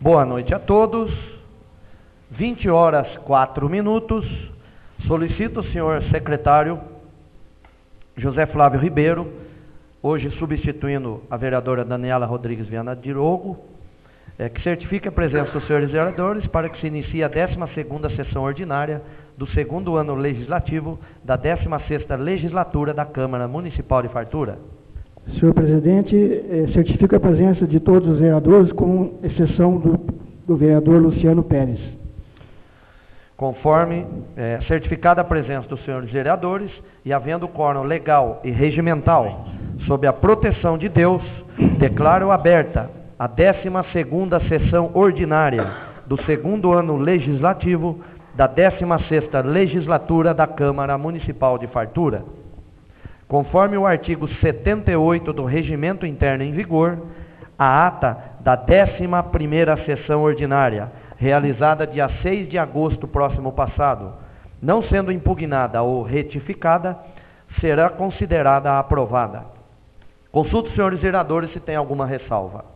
Boa noite a todos. 20 horas 4 minutos. Solicito o senhor secretário José Flávio Ribeiro, hoje substituindo a vereadora Daniela Rodrigues Viana Diogo, que certifique a presença dos senhores vereadores para que se inicie a 12ª sessão ordinária do 2º ano legislativo da 16ª legislatura da Câmara Municipal de Fartura. Senhor presidente, certifico a presença de todos os vereadores, com exceção do vereador Luciano Pérez. Conforme certificada a presença dos senhores vereadores e havendo quórum legal e regimental, sob a proteção de Deus, declaro aberta a 12ª sessão ordinária do 2º ano legislativo da 16ª legislatura da Câmara Municipal de Fartura. Conforme o artigo 78 do Regimento Interno em vigor, a ata da 11ª sessão ordinária, realizada dia 6 de agosto próximo passado, não sendo impugnada ou retificada, será considerada aprovada. Consulto os senhores vereadores se tem alguma ressalva.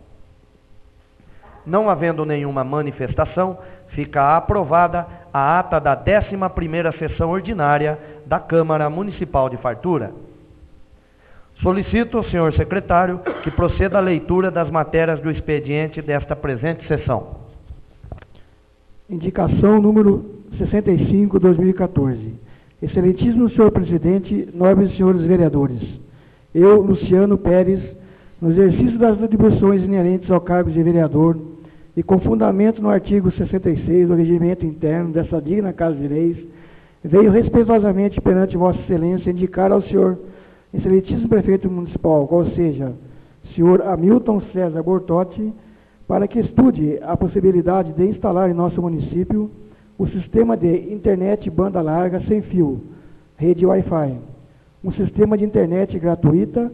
Não havendo nenhuma manifestação, fica aprovada a ata da 11ª sessão ordinária da Câmara Municipal de Fartura. Solicito ao senhor secretário que proceda à leitura das matérias do expediente desta presente sessão. Indicação número 65/2014. Excelentíssimo senhor presidente, nobres senhores vereadores, eu, Luciano Pérez, no exercício das atribuições inerentes ao cargo de vereador e com fundamento no artigo 66 do Regimento Interno desta digna Casa de Leis, venho respeitosamente perante Vossa Excelência indicar ao senhor excelentíssimo prefeito municipal, qual seja, senhor Hamilton César Bortotti, para que estude a possibilidade de instalar em nosso município o sistema de internet banda larga sem fio, rede Wi-Fi, um sistema de internet gratuita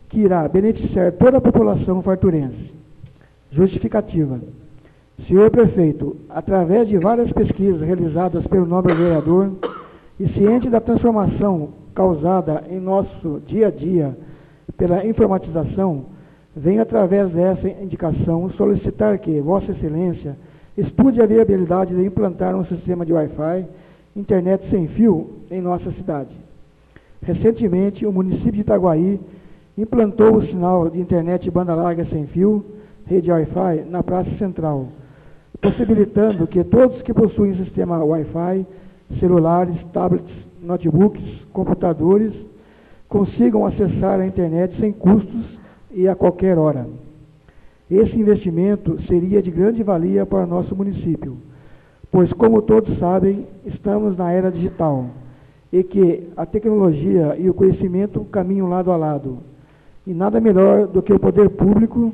que irá beneficiar toda a população farturense. Justificativa. Senhor prefeito, através de várias pesquisas realizadas pelo nobre vereador e ciente da transformação causada em nosso dia a dia pela informatização, venho através dessa indicação solicitar que Vossa Excelência estude a viabilidade de implantar um sistema de Wi-Fi, internet sem fio em nossa cidade. Recentemente, o município de Itaguaí implantou o sinal de internet banda larga sem fio, rede Wi-Fi, na Praça Central, possibilitando que todos que possuem sistema Wi-Fi, celulares, tablets, notebooks, computadores, consigam acessar a internet sem custos e a qualquer hora. Esse investimento seria de grande valia para nosso município, pois, como todos sabem, estamos na era digital e que a tecnologia e o conhecimento caminham lado a lado, e nada melhor do que o poder público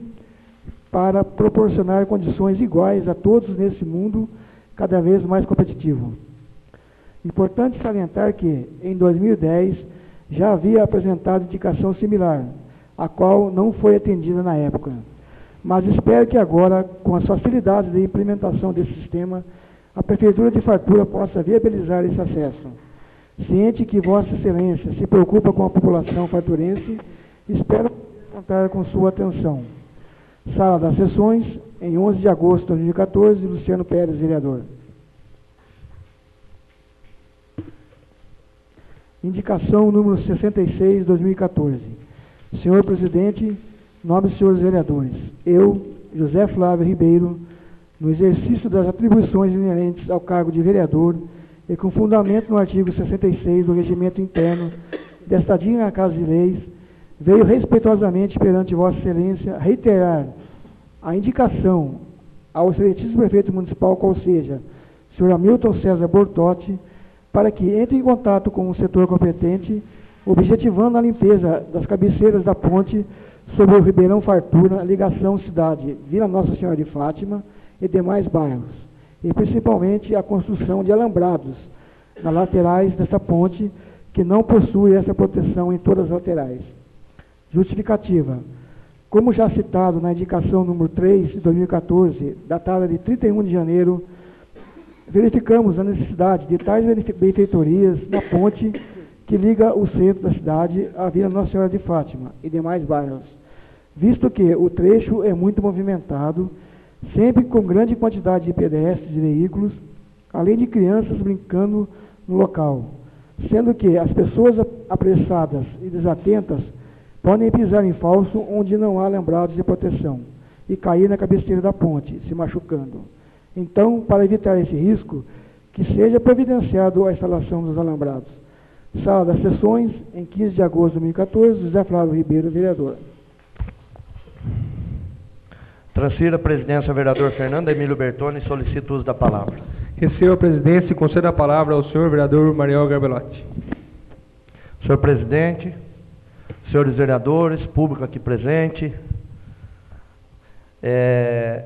para proporcionar condições iguais a todos nesse mundo cada vez mais competitivo. Importante salientar que, em 2010, já havia apresentado indicação similar, a qual não foi atendida na época. Mas espero que agora, com as facilidades de implementação desse sistema, a Prefeitura de Fartura possa viabilizar esse acesso. Ciente que Vossa Excelência se preocupa com a população farturense, espero contar com sua atenção. Sala das Sessões, em 11 de agosto de 2014, Luciano Pérez, vereador. Indicação número 66/2014. Senhor presidente, nobres senhores vereadores, eu, José Flávio Ribeiro, no exercício das atribuições inerentes ao cargo de vereador e com fundamento no artigo 66 do Regimento Interno desta digna Casa de Leis, veio respeitosamente perante Vossa Excelência reiterar a indicação ao excelentíssimo prefeito municipal, qual seja, senhor Hamilton César Bortotti, para que entre em contato com o setor competente, objetivando a limpeza das cabeceiras da ponte sobre o Ribeirão Fartura, ligação cidade Vila Nossa Senhora de Fátima e demais bairros, e principalmente a construção de alambrados nas laterais dessa ponte, que não possui essa proteção em todas as laterais. Justificativa. Como já citado na indicação número 3 de 2014, datada de 31 de janeiro, verificamos a necessidade de tais benfeitorias na ponte que liga o centro da cidade à Vila Nossa Senhora de Fátima e demais bairros, visto que o trecho é muito movimentado sempre com grande quantidade de pedestres e veículos, além de crianças brincando no local, sendo que as pessoas apressadas e desatentas podem pisar em falso onde não há alambrados de proteção e cair na cabeceira da ponte, se machucando. Então, para evitar esse risco, que seja providenciado a instalação dos alambrados. Sala das Sessões, em 15 de agosto de 2014, José Flávio Ribeiro, vereador. Transfiro a presidência ao vereador Fernando Emílio Bertoni e solicito o uso da palavra. Recebo a presidência e concedo a palavra ao senhor vereador Mariel Garbelotti. Senhor presidente, senhores vereadores, público aqui presente,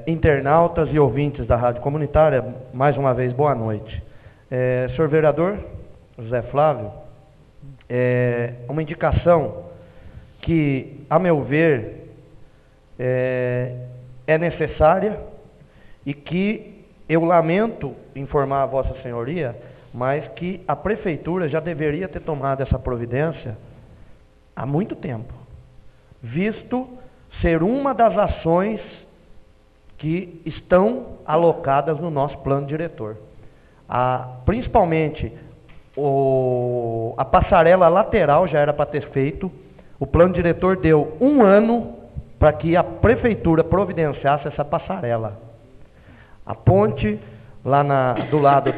internautas e ouvintes da Rádio Comunitária, mais uma vez, boa noite. Senhor vereador José Flávio, uma indicação que, a meu ver, é necessária e que eu lamento informar a Vossa Senhoria, mas que a Prefeitura já deveria ter tomado essa providência há muito tempo, visto ser uma das ações que estão alocadas no nosso plano diretor. Principalmente a passarela lateral já era para ter feito, o plano diretor deu 1 ano para que a Prefeitura providenciasse essa passarela. A ponte lá do lado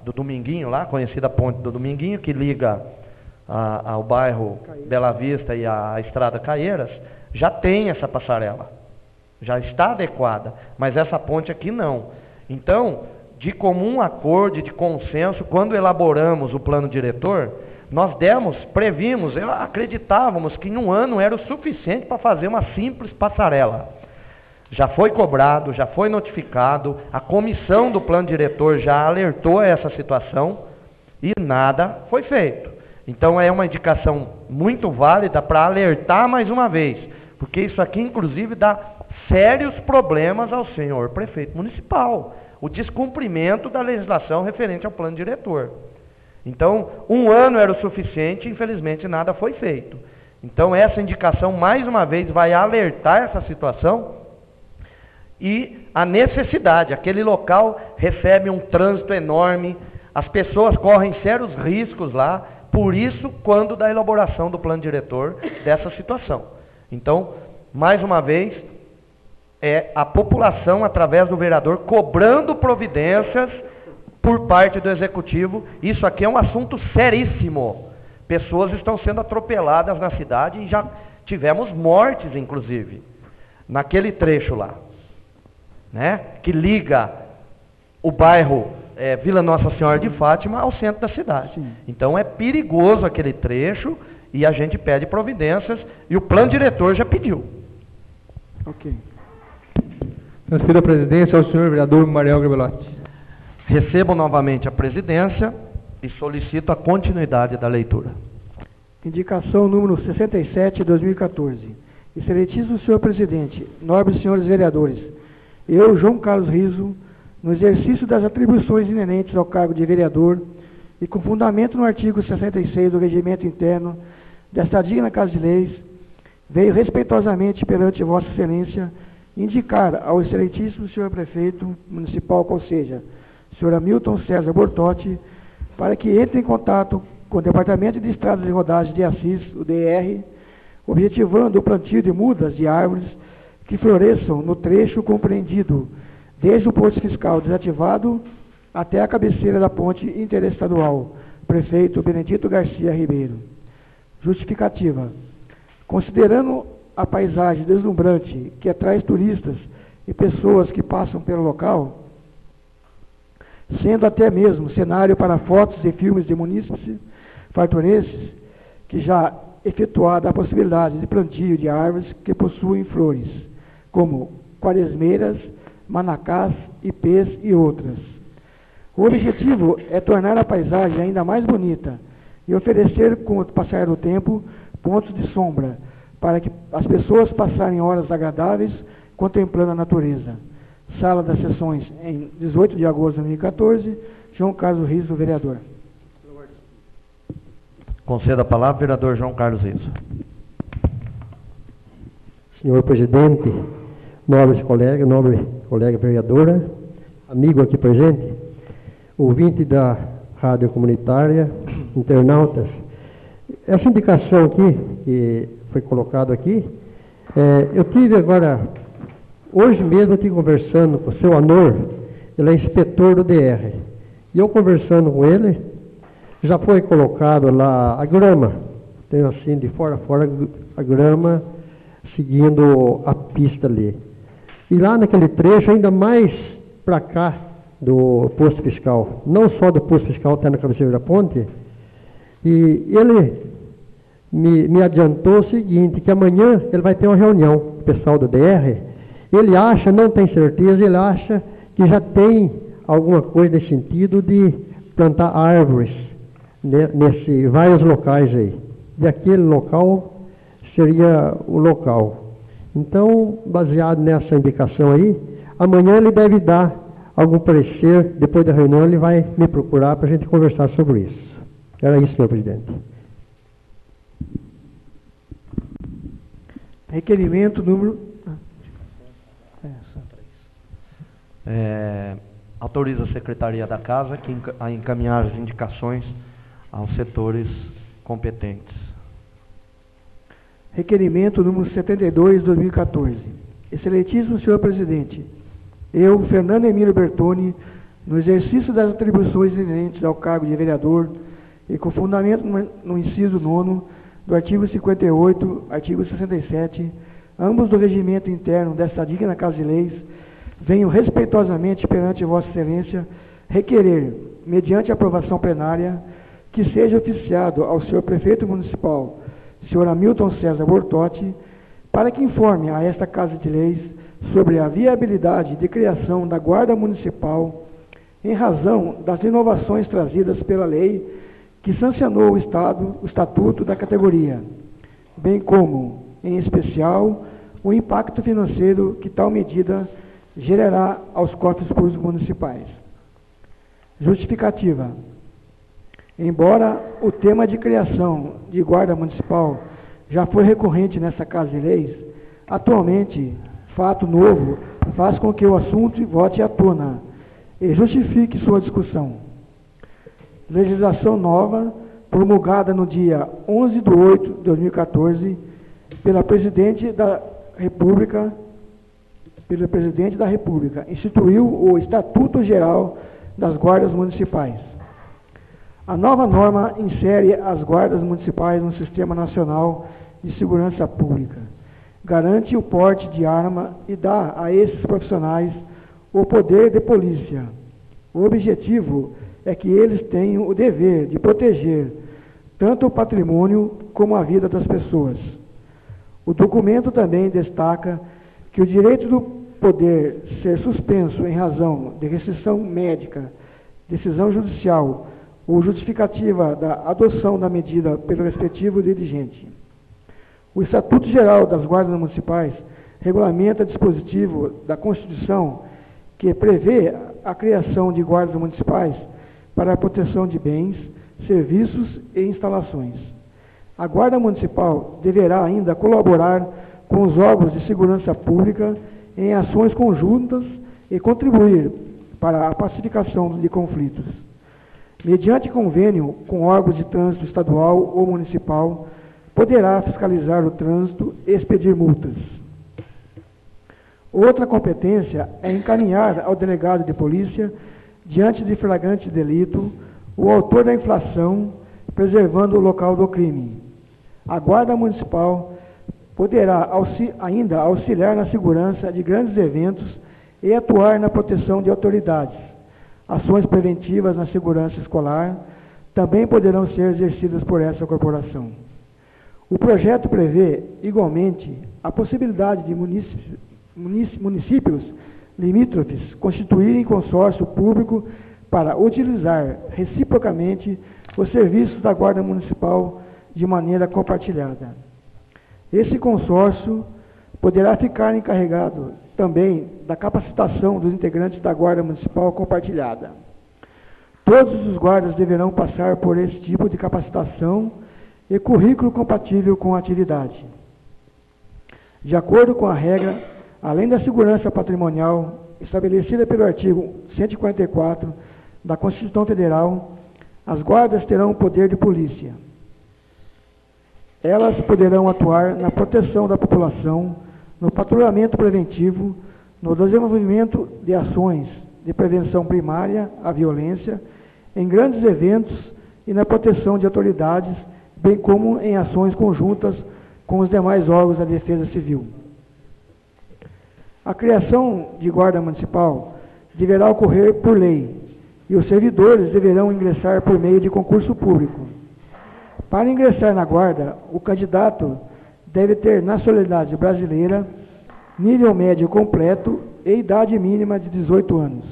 do Dominguinho, lá, conhecida ponte do Dominguinho, que liga ao bairro Bela Vista e à Estrada Caieiras, já tem essa passarela, já está adequada, mas essa ponte aqui não. Então, de comum acordo, de consenso, quando elaboramos o plano diretor, nós previmos, acreditávamos que em 1 ano era o suficiente para fazer uma simples passarela. Já foi cobrado, já foi notificado, a comissão do plano diretor já alertou a essa situação e nada foi feito. Então é uma indicação muito válida para alertar mais uma vez, porque isso aqui inclusive dá sérios problemas ao senhor prefeito municipal, o descumprimento da legislação referente ao plano diretor. Então, 1 ano era o suficiente, infelizmente nada foi feito. Então essa indicação mais uma vez vai alertar essa situação e a necessidade. Aquele local recebe um trânsito enorme, as pessoas correm sérios riscos lá, por isso, quando da elaboração do plano diretor dessa situação. Então, mais uma vez, a população, através do vereador, cobrando providências por parte do executivo. Isso aqui é um assunto seríssimo. Pessoas estão sendo atropeladas na cidade e já tivemos mortes, inclusive, naquele trecho lá, né, que liga o bairro Vila Nossa Senhora de Fátima ao centro da cidade. Sim. Então é perigoso aquele trecho e a gente pede providências e o plano diretor já pediu. Ok. Transfiro a presidência ao senhor vereador Mariel Garbelotti. Recebo novamente a presidência e solicito a continuidade da leitura. Indicação número 67 de 2014. Excelentíssimo senhor presidente, nobres senhores vereadores, eu, João Carlos Riso, no exercício das atribuições inerentes ao cargo de vereador e com fundamento no artigo 66 do Regimento Interno desta digna Casa de Leis, veio respeitosamente perante Vossa Excelência indicar ao excelentíssimo senhor prefeito municipal, qual seja, senhor Hamilton César Bortotti, para que entre em contato com o Departamento de Estradas e Rodagens de Assis, o DR, objetivando o plantio de mudas de árvores que floresçam no trecho compreendido desde o posto fiscal desativado até a cabeceira da ponte interestadual, prefeito Benedito Garcia Ribeiro. Justificativa. Considerando a paisagem deslumbrante que atrai turistas e pessoas que passam pelo local, sendo até mesmo cenário para fotos e filmes de munícipes farturenses, que já efetuada a possibilidade de plantio de árvores que possuem flores, como quaresmeiras, manacás, ipês e outras. O objetivo é tornar a paisagem ainda mais bonita e oferecer, com o passar do tempo, pontos de sombra, para que as pessoas passarem horas agradáveis contemplando a natureza. Sala das Sessões, em 18 de agosto de 2014, João Carlos Riso, vereador. Conceda a palavra, vereador João Carlos Riso. Senhor presidente, nobre colega vereadora, amigo aqui presente, ouvinte da Rádio Comunitária, internautas. Essa indicação aqui, que foi colocada aqui, eu tive agora, hoje mesmo eu estive conversando com o seu Anor, ele é inspetor do DR, e eu conversando com ele, já foi colocado lá a grama, tem assim de fora a fora a grama, seguindo a pista ali. E lá naquele trecho, ainda mais para cá do posto fiscal, não só do posto fiscal, até na cabeceira da ponte, e ele me adiantou o seguinte, que amanhã ele vai ter uma reunião com o pessoal do DR, ele acha, não tem certeza, ele acha que já tem alguma coisa nesse sentido de plantar árvores nesse vários locais aí. E aquele local seria o local. Então, baseado nessa indicação aí, amanhã ele deve dar algum parecer, depois da reunião ele vai me procurar para a gente conversar sobre isso. Era isso, senhor presidente. Requerimento número... Autoriza a Secretaria da Casa a encaminhar as indicações aos setores competentes. Requerimento número 72, 2014. Excelentíssimo senhor presidente, eu, Fernando Emílio Bertoni, no exercício das atribuições inerentes ao cargo de vereador e com fundamento no inciso 9º do artigo 58, artigo 67, ambos do regimento interno desta digna Casa de Leis, venho respeitosamente perante Vossa Excelência requerer, mediante aprovação plenária, que seja oficiado ao senhor prefeito municipal, senhor Hamilton César Bortotti, para que informe a esta Casa de Leis sobre a viabilidade de criação da Guarda Municipal em razão das inovações trazidas pela lei que sancionou o estatuto da categoria, bem como, em especial, o impacto financeiro que tal medida gerará aos cofres públicos municipais. Justificativa. Embora o tema de criação de guarda municipal já foi recorrente nessa Casa de Leis, atualmente, fato novo faz com que o assunto volte à tona e justifique sua discussão. Legislação nova, promulgada no dia 11 de 8 de 2014, pela Presidente da República, instituiu o Estatuto Geral das Guardas Municipais. A nova norma insere as guardas municipais no Sistema Nacional de Segurança Pública, garante o porte de arma e dá a esses profissionais o poder de polícia. O objetivo é que eles tenham o dever de proteger tanto o patrimônio como a vida das pessoas. O documento também destaca que o direito do poder ser suspenso em razão de restrição médica, decisão judicial ou justificativa da adoção da medida pelo respectivo dirigente. O Estatuto Geral das Guardas Municipais regulamenta dispositivo da Constituição que prevê a criação de guardas municipais para a proteção de bens, serviços e instalações. A Guarda Municipal deverá ainda colaborar com os órgãos de segurança pública em ações conjuntas e contribuir para a pacificação de conflitos. Mediante convênio com órgãos de trânsito estadual ou municipal, poderá fiscalizar o trânsito e expedir multas. Outra competência é encaminhar ao delegado de polícia, diante de flagrante delito, o autor da infração, preservando o local do crime. A Guarda Municipal poderá ainda auxiliar na segurança de grandes eventos e atuar na proteção de autoridades. Ações preventivas na segurança escolar também poderão ser exercidas por essa corporação. O projeto prevê, igualmente, a possibilidade de municípios limítrofes constituírem consórcio público para utilizar reciprocamente os serviços da Guarda Municipal de maneira compartilhada. Esse consórcio poderá ficar encarregado também da capacitação dos integrantes da Guarda Municipal compartilhada. Todos os guardas deverão passar por esse tipo de capacitação e currículo compatível com a atividade. De acordo com a regra Além da segurança patrimonial estabelecida pelo artigo 144 da Constituição Federal, as guardas terão o poder de polícia. Elas poderão atuar na proteção da população, no patrulhamento preventivo, no desenvolvimento de ações de prevenção primária à violência, em grandes eventos e na proteção de autoridades, bem como em ações conjuntas com os demais órgãos da Defesa Civil. A criação de guarda municipal deverá ocorrer por lei e os servidores deverão ingressar por meio de concurso público. Para ingressar na guarda, o candidato deve ter nacionalidade brasileira, nível médio completo e idade mínima de 18 anos.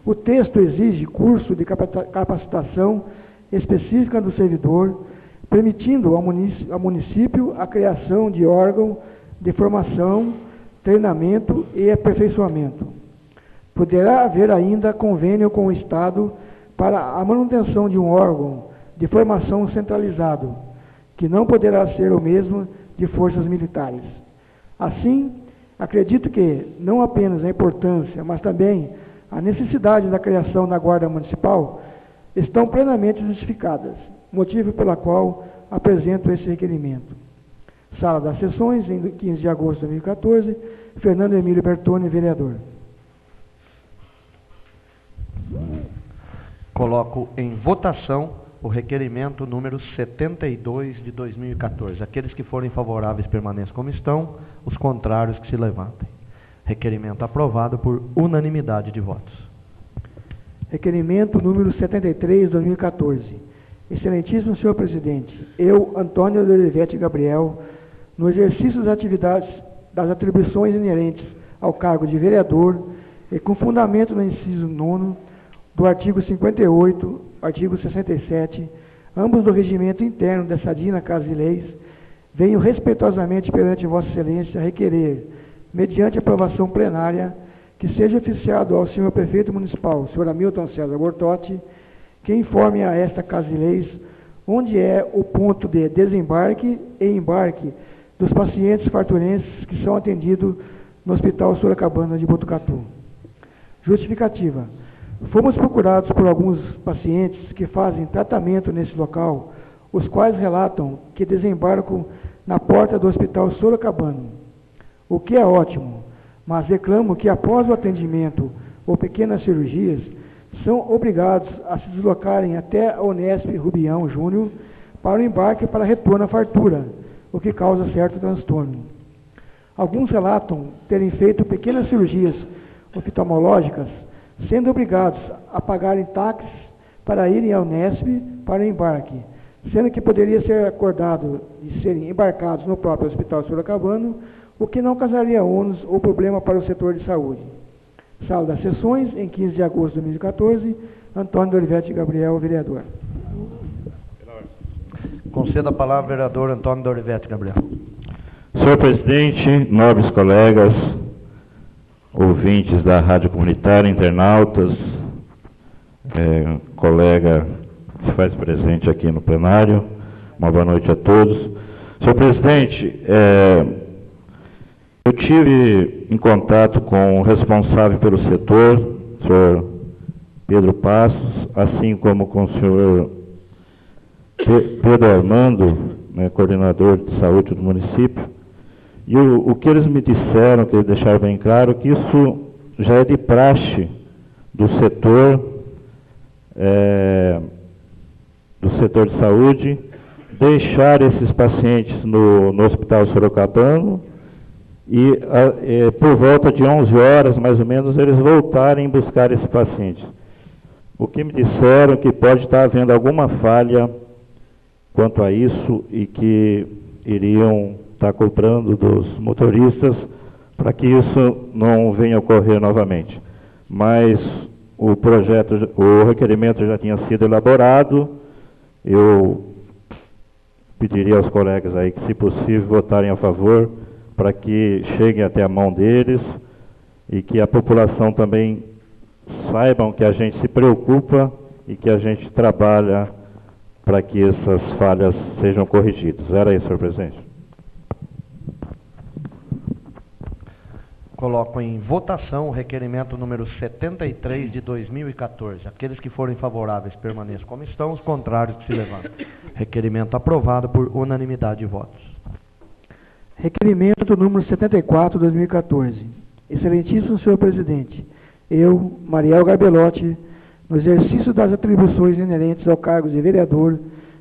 O texto exige curso de capacitação específica do servidor, permitindo ao município a criação de órgão de formação, treinamento e aperfeiçoamento. Poderá haver ainda convênio com o Estado para a manutenção de um órgão de formação centralizado, que não poderá ser o mesmo de forças militares. Assim, acredito que não apenas a importância, mas também a necessidade da criação da Guarda Municipal estão plenamente justificadas, motivo pela qual apresento esse requerimento. Sala das Sessões, em 15 de agosto de 2014, Fernando Emílio Bertoni, vereador. Coloco em votação o requerimento número 72 de 2014. Aqueles que forem favoráveis permaneçam como estão, os contrários que se levantem. Requerimento aprovado por unanimidade de votos. Requerimento número 73 de 2014. Excelentíssimo senhor presidente, eu, Antônio de Olivetti Gabriel, no exercício das atividades, das atribuições inerentes ao cargo de vereador e com fundamento no inciso 9 do artigo 58, artigo 67, ambos do regimento interno dessa digna Casa de Leis, venho respeitosamente perante Vossa Excelência requerer, mediante aprovação plenária, que seja oficiado ao senhor prefeito municipal, senhor Hamilton César Bortotti, que informe a esta Casa de Leis onde é o ponto de desembarque e embarque dos pacientes farturenses que são atendidos no Hospital Sorocabana de Botucatu. Justificativa. Fomos procurados por alguns pacientes que fazem tratamento nesse local, os quais relatam que desembarcam na porta do Hospital Sorocabana, o que é ótimo, mas reclamo que após o atendimento ou pequenas cirurgias, são obrigados a se deslocarem até a Unesp Rubião Júnior para o embarque para retorno à fartura, o que causa certo transtorno. Alguns relatam terem feito pequenas cirurgias oftalmológicas, sendo obrigados a pagarem táxis para irem à Unesp para o embarque, sendo que poderia ser acordado de serem embarcados no próprio Hospital Sorocabana, o que não causaria ônus ou problema para o setor de saúde. Sala das Sessões, em 15 de agosto de 2014, Antônio de Olivetti Gabriel, vereador. Conceda a palavra ao vereador Antônio de Olivetti Gabriel. Senhor presidente, nobres colegas, ouvintes da Rádio Comunitária, internautas, colega que se faz presente aqui no plenário, uma boa noite a todos. Senhor presidente, eu tive em contato com o responsável pelo setor, senhor Pedro Passos, assim como com o senhor Pedro Armando, coordenador de saúde do município, e o que eles me disseram, que eles deixaram bem claro, que isso já é de praxe do setor de saúde, deixar esses pacientes no Hospital Sorocabana e por volta de 11 horas, mais ou menos, eles voltarem buscar esses pacientes. O que me disseram que pode estar havendo alguma falha quanto a isso e que iriam estar cobrando dos motoristas para que isso não venha a ocorrer novamente. Mas o requerimento já tinha sido elaborado. Eu pediria aos colegas aí que, se possível, votarem a favor para que chegue até a mão deles e que a população também saibam que a gente se preocupa e que a gente trabalha para que essas falhas sejam corrigidas. Era isso, senhor presidente. Coloco em votação o requerimento número 73 de 2014. Aqueles que forem favoráveis permaneçam como estão, os contrários que se levantem. Requerimento aprovado por unanimidade de votos. Requerimento número 74 de 2014. Excelentíssimo senhor presidente, eu, Mariel Garbelotti, no exercício das atribuições inerentes ao cargo de vereador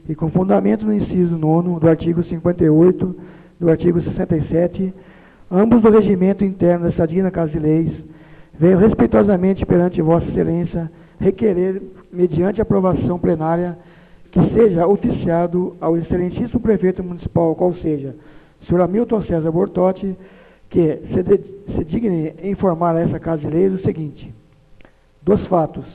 e com fundamento no inciso 9º do artigo 58, do artigo 67, ambos do regimento interno desta digna Casa de Leis, venho respeitosamente perante Vossa Excelência requerer, mediante aprovação plenária, que seja oficiado ao excelentíssimo prefeito municipal, qual seja, senhor Hamilton César Bortotti, que se digne informar a essa Casa de Leis o seguinte: dos fatos.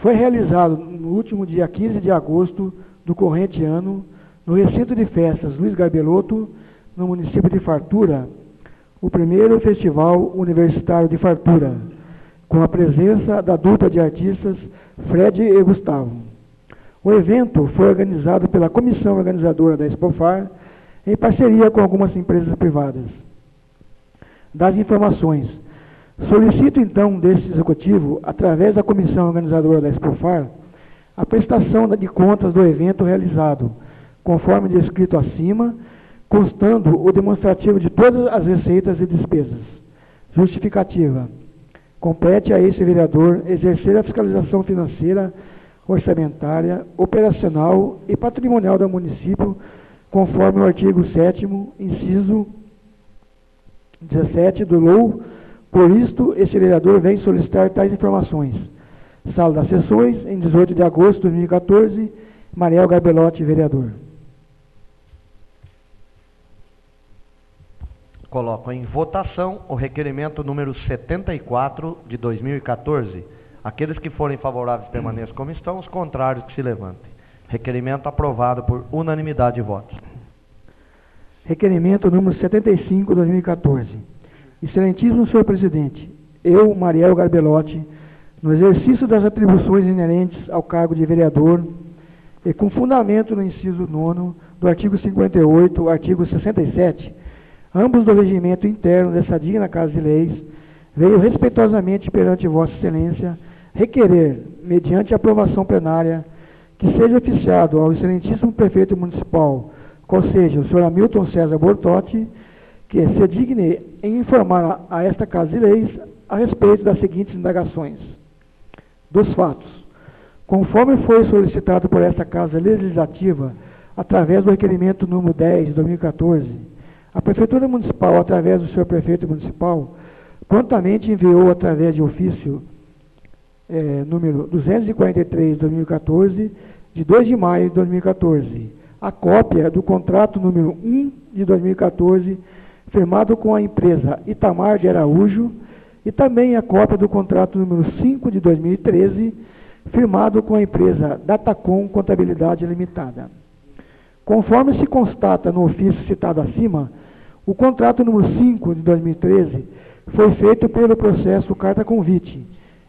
Foi realizado no último dia 15 de agosto do corrente ano, no recinto de festas Luiz Garbelotto, no município de Fartura, o primeiro festival universitário de Fartura, com a presença da dupla de artistas Fred e Gustavo. O evento foi organizado pela comissão organizadora da Expofar, em parceria com algumas empresas privadas. Das informações, solicito então deste executivo, através da comissão organizadora da Expofar, a prestação de contas do evento realizado, conforme descrito acima, constando o demonstrativo de todas as receitas e despesas. Justificativa. Compete a este vereador exercer a fiscalização financeira, orçamentária, operacional e patrimonial do município, conforme o artigo 7º, inciso 17 do LOU. Por isto, este vereador vem solicitar tais informações. Sala das Sessões, em 18 de agosto de 2014, Mariel Garbelotti, vereador. Coloco em votação o requerimento número 74 de 2014. Aqueles que forem favoráveis permaneçam como estão, os contrários que se levantem. Requerimento aprovado por unanimidade de votos. Requerimento número 75 de 2014. Excelentíssimo senhor presidente, eu, Mariel Garbelotti, no exercício das atribuições inerentes ao cargo de vereador e com fundamento no inciso 9º do artigo 58, artigo 67, ambos do regimento interno dessa digna Casa de Leis, veio respeitosamente perante Vossa Excelência requerer, mediante aprovação plenária, que seja oficiado ao excelentíssimo prefeito municipal, qual seja o senhor Hamilton César Bortotti, que se digne em informar a esta Casa de Leis a respeito das seguintes indagações. Dos fatos. Conforme foi solicitado por esta Casa Legislativa, através do requerimento número 10 de 2014, a Prefeitura Municipal, através do senhor Prefeito Municipal, prontamente enviou, através de ofício número 243 de 2014, de 2 de maio de 2014, a cópia do contrato número 1 de 2014, firmado com a empresa Itamar de Araújo, e também a cópia do contrato número 5 de 2013, firmado com a empresa Datacom Contabilidade Limitada. Conforme se constata no ofício citado acima, o contrato número 5 de 2013 foi feito pelo processo Carta Convite,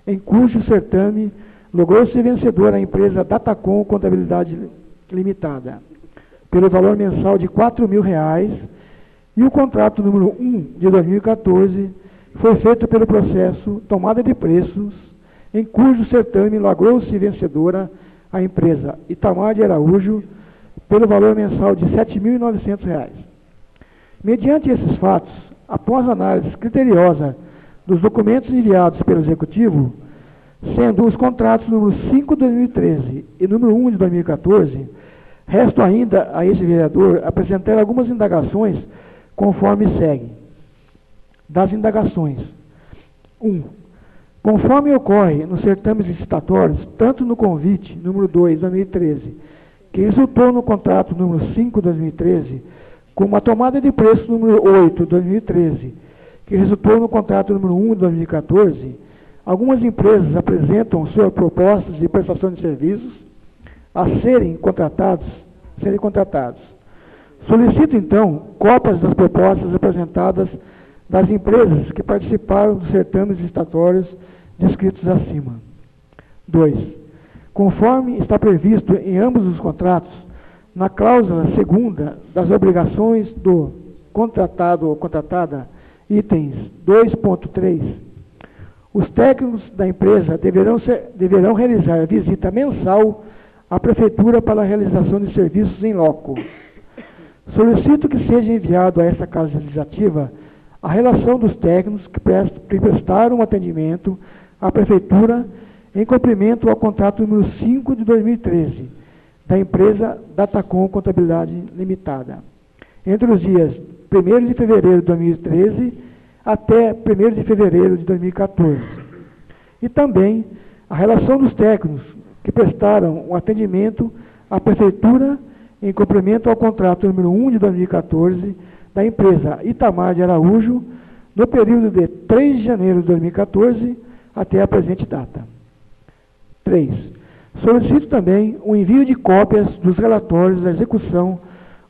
em cujo certame logrou-se vencedora a empresa Datacom Contabilidade Limitada, pelo valor mensal de R$ 4.000, e o contrato número 1 de 2014 foi feito pelo processo Tomada de Preços, em cujo certame logrou-se vencedora a empresa Itamar de Araújo, pelo valor mensal de R$ 7.900. Mediante esses fatos, após análise criteriosa dos documentos enviados pelo Executivo, sendo os contratos número 5 de 2013 e número 1 de 2014, resto ainda a esse vereador apresentar algumas indagações conforme segue. Das indagações. 1. Conforme ocorre nos certames licitatórios, tanto no convite número 2 de 2013, que resultou no contrato número 5 de 2013, como a tomada de preço número 8 de 2013, que resultou no contrato número 1 de 2014, algumas empresas apresentam suas propostas de prestação de serviços a serem contratados. Solicito, então, cópias das propostas apresentadas das empresas que participaram dos certames licitatórios descritos acima. 2. Conforme está previsto em ambos os contratos, na cláusula segunda das obrigações do contratado ou contratada Itens 2.3. Os técnicos da empresa deverão realizar visita mensal à Prefeitura para a realização de serviços em loco. Solicito que seja enviado a esta Casa Legislativa a relação dos técnicos que prestaram atendimento à Prefeitura em cumprimento ao contrato número 5 de 2013, da empresa Datacom Contabilidade Limitada, entre os dias 1º de fevereiro de 2013 até 1º de fevereiro de 2014. E também a relação dos técnicos que prestaram o atendimento à Prefeitura em cumprimento ao contrato número 1 de 2014 da empresa Itamar de Araújo, no período de 3 de janeiro de 2014 até a presente data. 3. Solicito também o envio de cópias dos relatórios da execução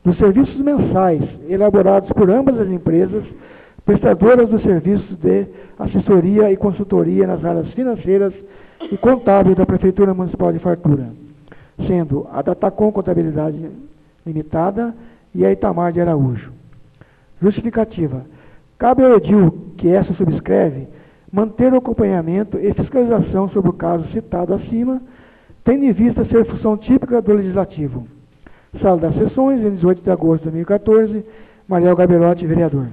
dos serviços mensais elaborados por ambas as empresas prestadoras dos serviços de assessoria e consultoria nas áreas financeiras e contábeis da Prefeitura Municipal de Fartura, sendo a Datacom Contabilidade Limitada e a Itamar de Araújo. Justificativa. Cabe ao edil que essa subscreve manter o acompanhamento e fiscalização sobre o caso citado acima, tendo em vista ser função típica do Legislativo. Sala das Sessões, em 18 de agosto de 2014, Mariel Gabelotti, vereador.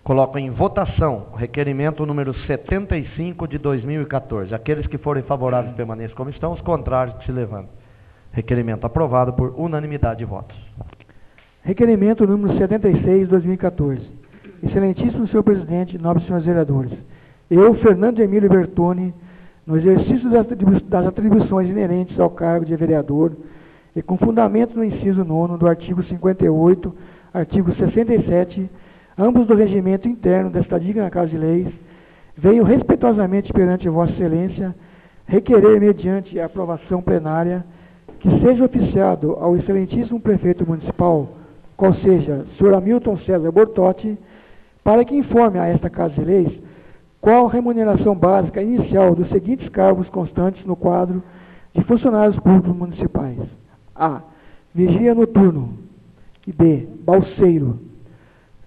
Coloco em votação o requerimento número 75 de 2014. Aqueles que forem favoráveis permaneçam como estão, os contrários que se levantem. Requerimento aprovado por unanimidade de votos. Requerimento número 76 de 2014. Excelentíssimo senhor presidente, nobres senhores vereadores. Eu, Fernando Emílio Bertoni, no exercício das atribuições inerentes ao cargo de vereador e com fundamento no inciso 9º do artigo 58, artigo 67, ambos do regimento interno desta digna Casa de Leis, venho respeitosamente perante Vossa Excelência requerer, mediante a aprovação plenária, que seja oficiado ao excelentíssimo prefeito municipal, qual seja, senhor Hamilton César Bortotti, para que informe a esta Casa de Leis qual a remuneração básica inicial dos seguintes cargos constantes no quadro de funcionários públicos municipais. A. Vigia noturno. E B. Balseiro.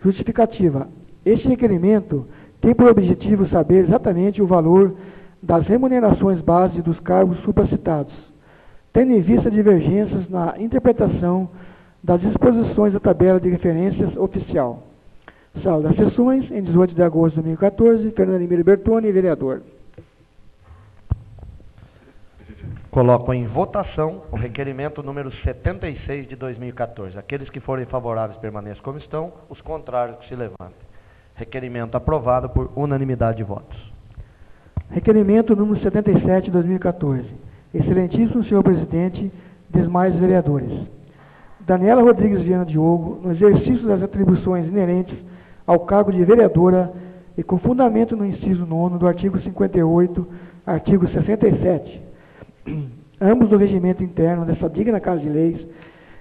Justificativa. Este requerimento tem por objetivo saber exatamente o valor das remunerações base dos cargos supracitados, tendo em vista divergências na interpretação das disposições da tabela de referências oficial. Sala das Sessões, em 18 de agosto de 2014, Fernando Emílio Bertoni, vereador. Coloco em votação o requerimento número 76 de 2014. Aqueles que forem favoráveis permaneçam como estão, os contrários que se levantem. Requerimento aprovado por unanimidade de votos. Requerimento número 77 de 2014. Excelentíssimo senhor presidente, demais vereadores. Daniela Rodrigues Viana Diogo, no exercício das atribuições inerentes ao cargo de vereadora e com fundamento no inciso 9º do artigo 58, artigo 67, ambos do regimento interno desta digna Casa de Leis,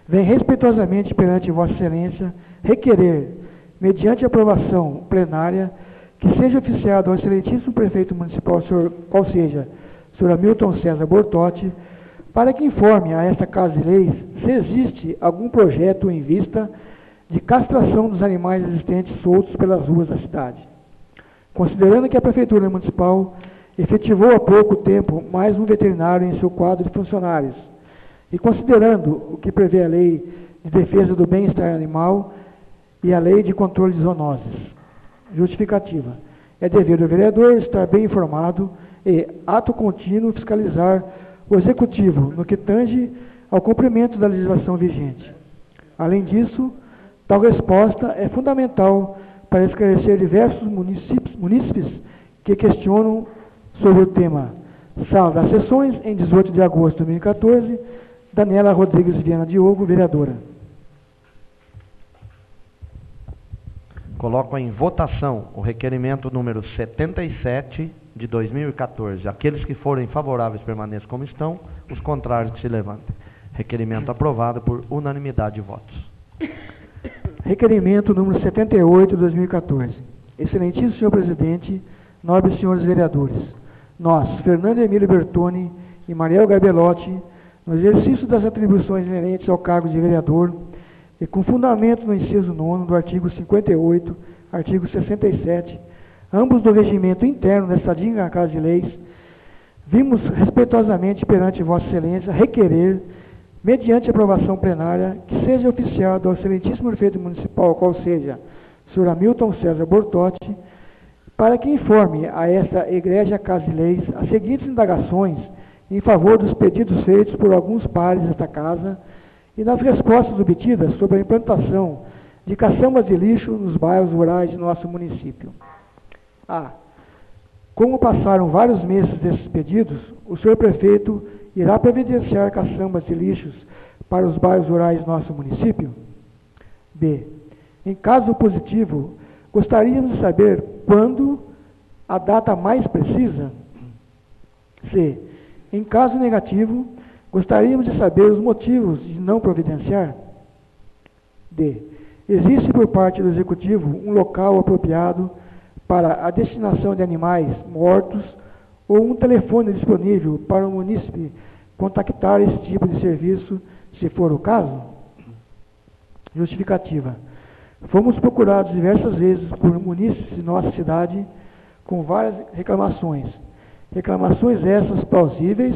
vem respeitosamente perante Vossa Excelência requerer, mediante aprovação plenária, que seja oficiado ao excelentíssimo prefeito municipal, qual seja, senhor Hamilton César Bortotti, para que informe a esta Casa de Leis se existe algum projeto em vista de castração dos animais existentes soltos pelas ruas da cidade. Considerando que a Prefeitura Municipal efetivou há pouco tempo mais um veterinário em seu quadro de funcionários, e considerando o que prevê a Lei de Defesa do Bem-Estar Animal e a Lei de Controle de Zoonoses. Justificativa. É dever do vereador estar bem informado e, ato contínuo, fiscalizar o Executivo no que tange ao cumprimento da legislação vigente. Além disso, tal resposta é fundamental para esclarecer diversos munícipes que questionam sobre o tema. Sala das Sessões, em 18 de agosto de 2014, Daniela Rodrigues Viana Diogo, vereadora. Coloco em votação o requerimento número 77 de 2014. Aqueles que forem favoráveis permaneçam como estão, os contrários que se levantem. Requerimento aprovado por unanimidade de votos. Requerimento número 78 de 2014. Excelentíssimo senhor presidente, nobres senhores vereadores, nós, Fernando Emílio Bertoni e Mariel Gabelotti, no exercício das atribuições inerentes ao cargo de vereador e com fundamento no inciso 9º do artigo 58, artigo 67, ambos do regimento interno desta digna Casa de Leis, vimos respeitosamente perante Vossa Excelência requerer, mediante aprovação plenária, que seja oficiado ao excelentíssimo prefeito municipal, qual seja o senhor Hamilton César Bortotti, para que informe a esta egrégia Casa de Leis as seguintes indagações em favor dos pedidos feitos por alguns pares desta Casa e nas respostas obtidas sobre a implantação de caçambas de lixo nos bairros rurais de nosso município. A. Como passaram vários meses desses pedidos, o senhor prefeito irá providenciar caçambas de lixos para os bairros rurais de nosso município? B. Em caso positivo, gostaríamos de saber quando, a data mais precisa? C. Em caso negativo, gostaríamos de saber os motivos de não providenciar? D. Existe por parte do Executivo um local apropriado para a destinação de animais mortos ou um telefone disponível para o munícipe contactar esse tipo de serviço, se for o caso? Justificativa. Fomos procurados diversas vezes por munícipes de nossa cidade com várias reclamações. Reclamações essas plausíveis,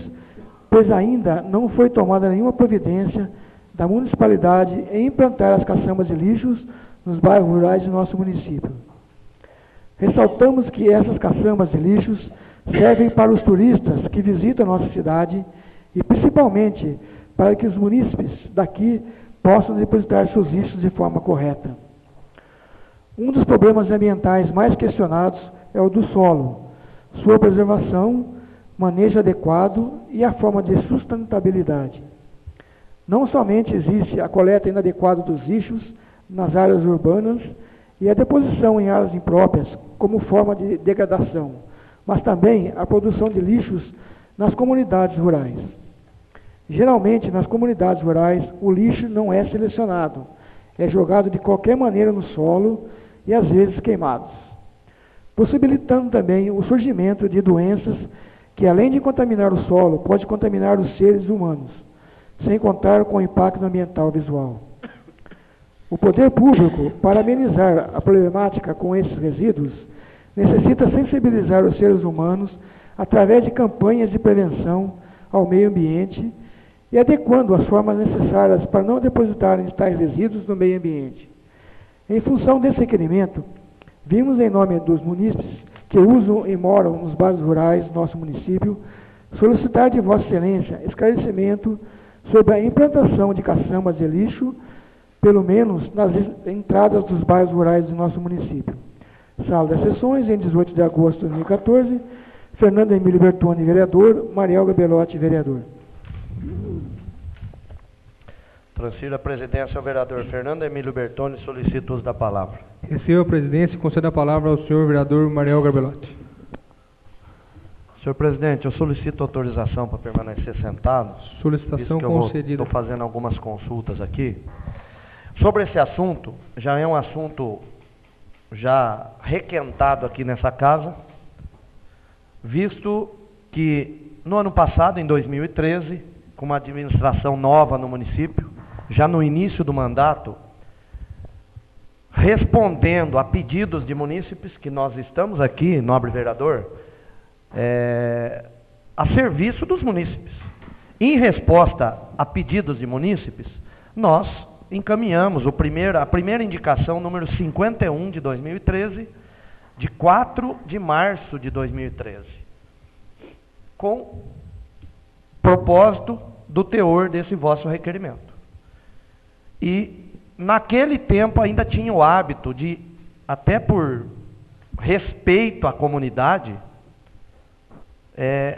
pois ainda não foi tomada nenhuma providência da municipalidade em implantar as caçambas de lixos nos bairros rurais de nosso município. Ressaltamos que essas caçambas de lixos servem para os turistas que visitam a nossa cidade e principalmente para que os munícipes daqui possam depositar seus lixos de forma correta. Um dos problemas ambientais mais questionados é o do solo, sua preservação, manejo adequado e a forma de sustentabilidade. Não somente existe a coleta inadequada dos lixos nas áreas urbanas e a deposição em áreas impróprias como forma de degradação, mas também a produção de lixos nas comunidades rurais. Geralmente, nas comunidades rurais, o lixo não é selecionado, é jogado de qualquer maneira no solo e às vezes queimados, possibilitando também o surgimento de doenças que, além de contaminar o solo, pode contaminar os seres humanos, sem contar com o impacto ambiental visual. O poder público, para amenizar a problemática com esses resíduos, necessita sensibilizar os seres humanos através de campanhas de prevenção ao meio ambiente e adequando as formas necessárias para não depositarem tais resíduos no meio ambiente. Em função desse requerimento, vimos em nome dos munícipes que usam e moram nos bairros rurais do nosso município, solicitar de Vossa Excelência esclarecimento sobre a implantação de caçambas de lixo, pelo menos nas entradas dos bairros rurais do nosso município. Sala das Sessões, em 18 de agosto de 2014, Fernando Emílio Bertoni, vereador, Mariel Belotti, vereador. Transfiro a presidência ao vereador Fernando Emílio Bertoni, solicito o uso da palavra. Recebo a presidência e concedo a palavra ao senhor vereador Mariel Garbelotti. Senhor presidente, eu solicito autorização para permanecer sentado. Solicitação concedida. Estou fazendo algumas consultas aqui. Sobre esse assunto, já é um assunto já requentado aqui nessa casa, visto que no ano passado, em 2013, com uma administração nova no município, já no início do mandato, respondendo a pedidos de munícipes, que nós estamos aqui, nobre vereador, a serviço dos munícipes. Em resposta a pedidos de munícipes, nós encaminhamos a primeira indicação, número 51 de 2013, de 4 de março de 2013, com propósito do teor desse vosso requerimento. E naquele tempo ainda tinha o hábito de, até por respeito à comunidade,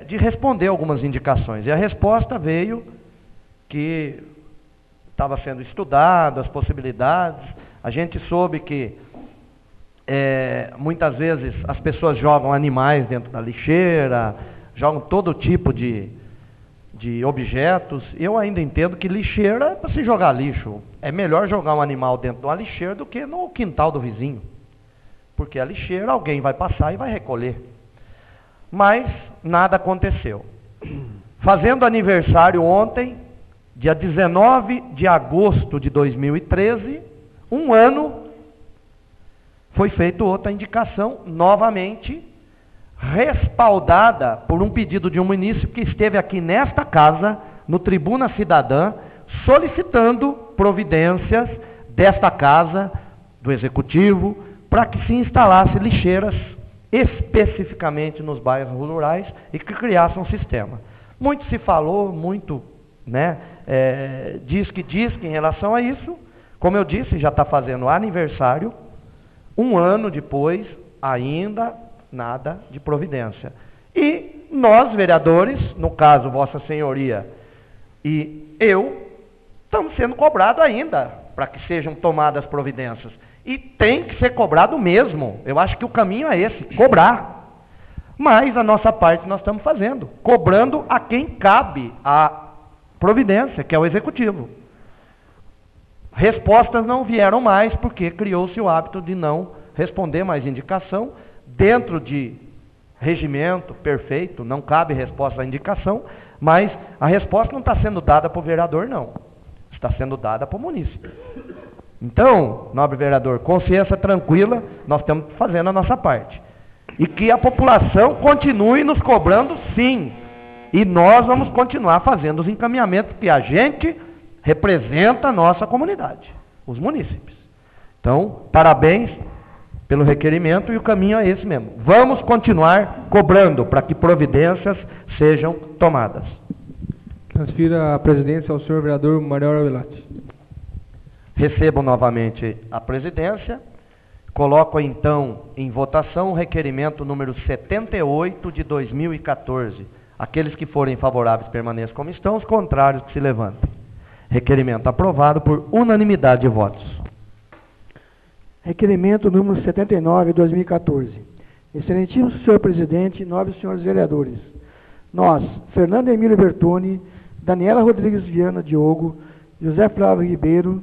de responder algumas indicações. E a resposta veio que estava sendo estudado, as possibilidades. A gente soube que muitas vezes as pessoas jogam animais dentro da lixeira, jogam todo tipo de objetos. Eu ainda entendo que lixeira é para se jogar lixo. É melhor jogar um animal dentro de uma lixeira do que no quintal do vizinho. Porque a lixeira alguém vai passar e vai recolher. Mas nada aconteceu. Fazendo aniversário ontem, dia 19 de agosto de 2013, um ano, foi feita outra indicação, novamente, respaldada por um pedido de um munícipe que esteve aqui nesta casa, no Tribuna Cidadã, solicitando providências desta casa, do Executivo, para que se instalasse lixeiras especificamente nos bairros rurais e que criasse um sistema. Muito se falou, muito, né, diz que em relação a isso. Como eu disse, já está fazendo aniversário, um ano depois, ainda nada de providência. E nós, vereadores, no caso Vossa Senhoria e eu, estamos sendo cobrados ainda para que sejam tomadas providências. E tem que ser cobrado mesmo. Eu acho que o caminho é esse, cobrar. Mas a nossa parte nós estamos fazendo, cobrando a quem cabe a providência, que é o Executivo. Respostas não vieram mais, porque criou-se o hábito de não responder mais indicação. Dentro de regimento perfeito, não cabe resposta à indicação, mas a resposta não está sendo dada para o vereador, não. Está sendo dada para o munícipe. Então, nobre vereador, consciência tranquila, nós estamos fazendo a nossa parte. E que a população continue nos cobrando, sim. E nós vamos continuar fazendo os encaminhamentos, que a gente representa a nossa comunidade, os munícipes. Então, parabéns pelo requerimento, e o caminho é esse mesmo. Vamos continuar cobrando para que providências sejam tomadas. Transfira a presidência ao senhor vereador Mariel Avelati. Recebo novamente a presidência. Coloco então em votação o requerimento número 78 de 2014. Aqueles que forem favoráveis permaneçam como estão, os contrários que se levantem. Requerimento aprovado por unanimidade de votos. Requerimento número 79 de 2014. Excelentíssimo senhor presidente, nobres senhores vereadores, nós, Fernando Emílio Bertoni, Daniela Rodrigues Viana Diogo, José Flávio Ribeiro,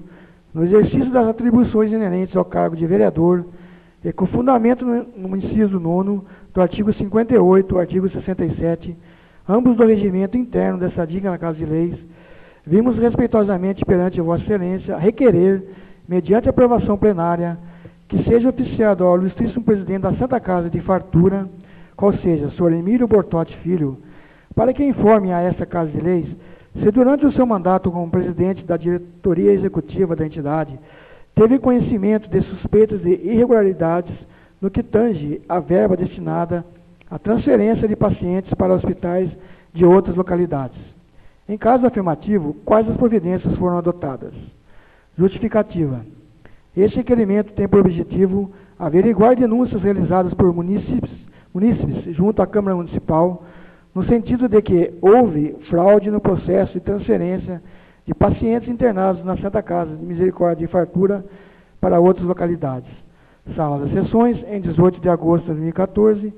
no exercício das atribuições inerentes ao cargo de vereador, e com fundamento no inciso 9 do artigo 58, artigo 67, ambos do regimento interno dessa digna Casa de Leis, vimos respeitosamente perante Vossa Excelência requerer, mediante aprovação plenária, que seja oficiado ao ilustríssimo presidente da Santa Casa de Fartura, qual seja, senhor Emílio Bortotti Filho, para que informe a esta Casa de Leis se durante o seu mandato como presidente da diretoria executiva da entidade, teve conhecimento de suspeitas de irregularidades no que tange a verba destinada à transferência de pacientes para hospitais de outras localidades. Em caso afirmativo, quais as providências foram adotadas? Justificativa. Este requerimento tem por objetivo averiguar denúncias realizadas por munícipes junto à Câmara Municipal, no sentido de que houve fraude no processo de transferência de pacientes internados na Santa Casa de Misericórdia de Fartura para outras localidades. Sala das Sessões, em 18 de agosto de 2014,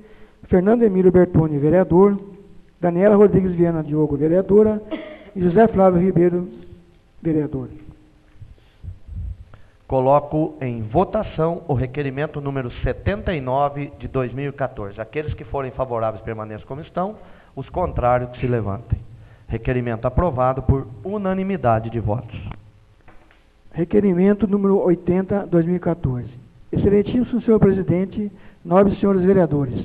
Fernando Emílio Bertoni, vereador, Daniela Rodrigues Viana Diogo, vereadora, e José Flávio Ribeiro, vereador. Coloco em votação o requerimento número 79 de 2014. Aqueles que forem favoráveis permaneçam como estão, os contrários que se levantem. Requerimento aprovado por unanimidade de votos. Requerimento número 80, 2014. Excelentíssimo senhor presidente, nobres senhores vereadores,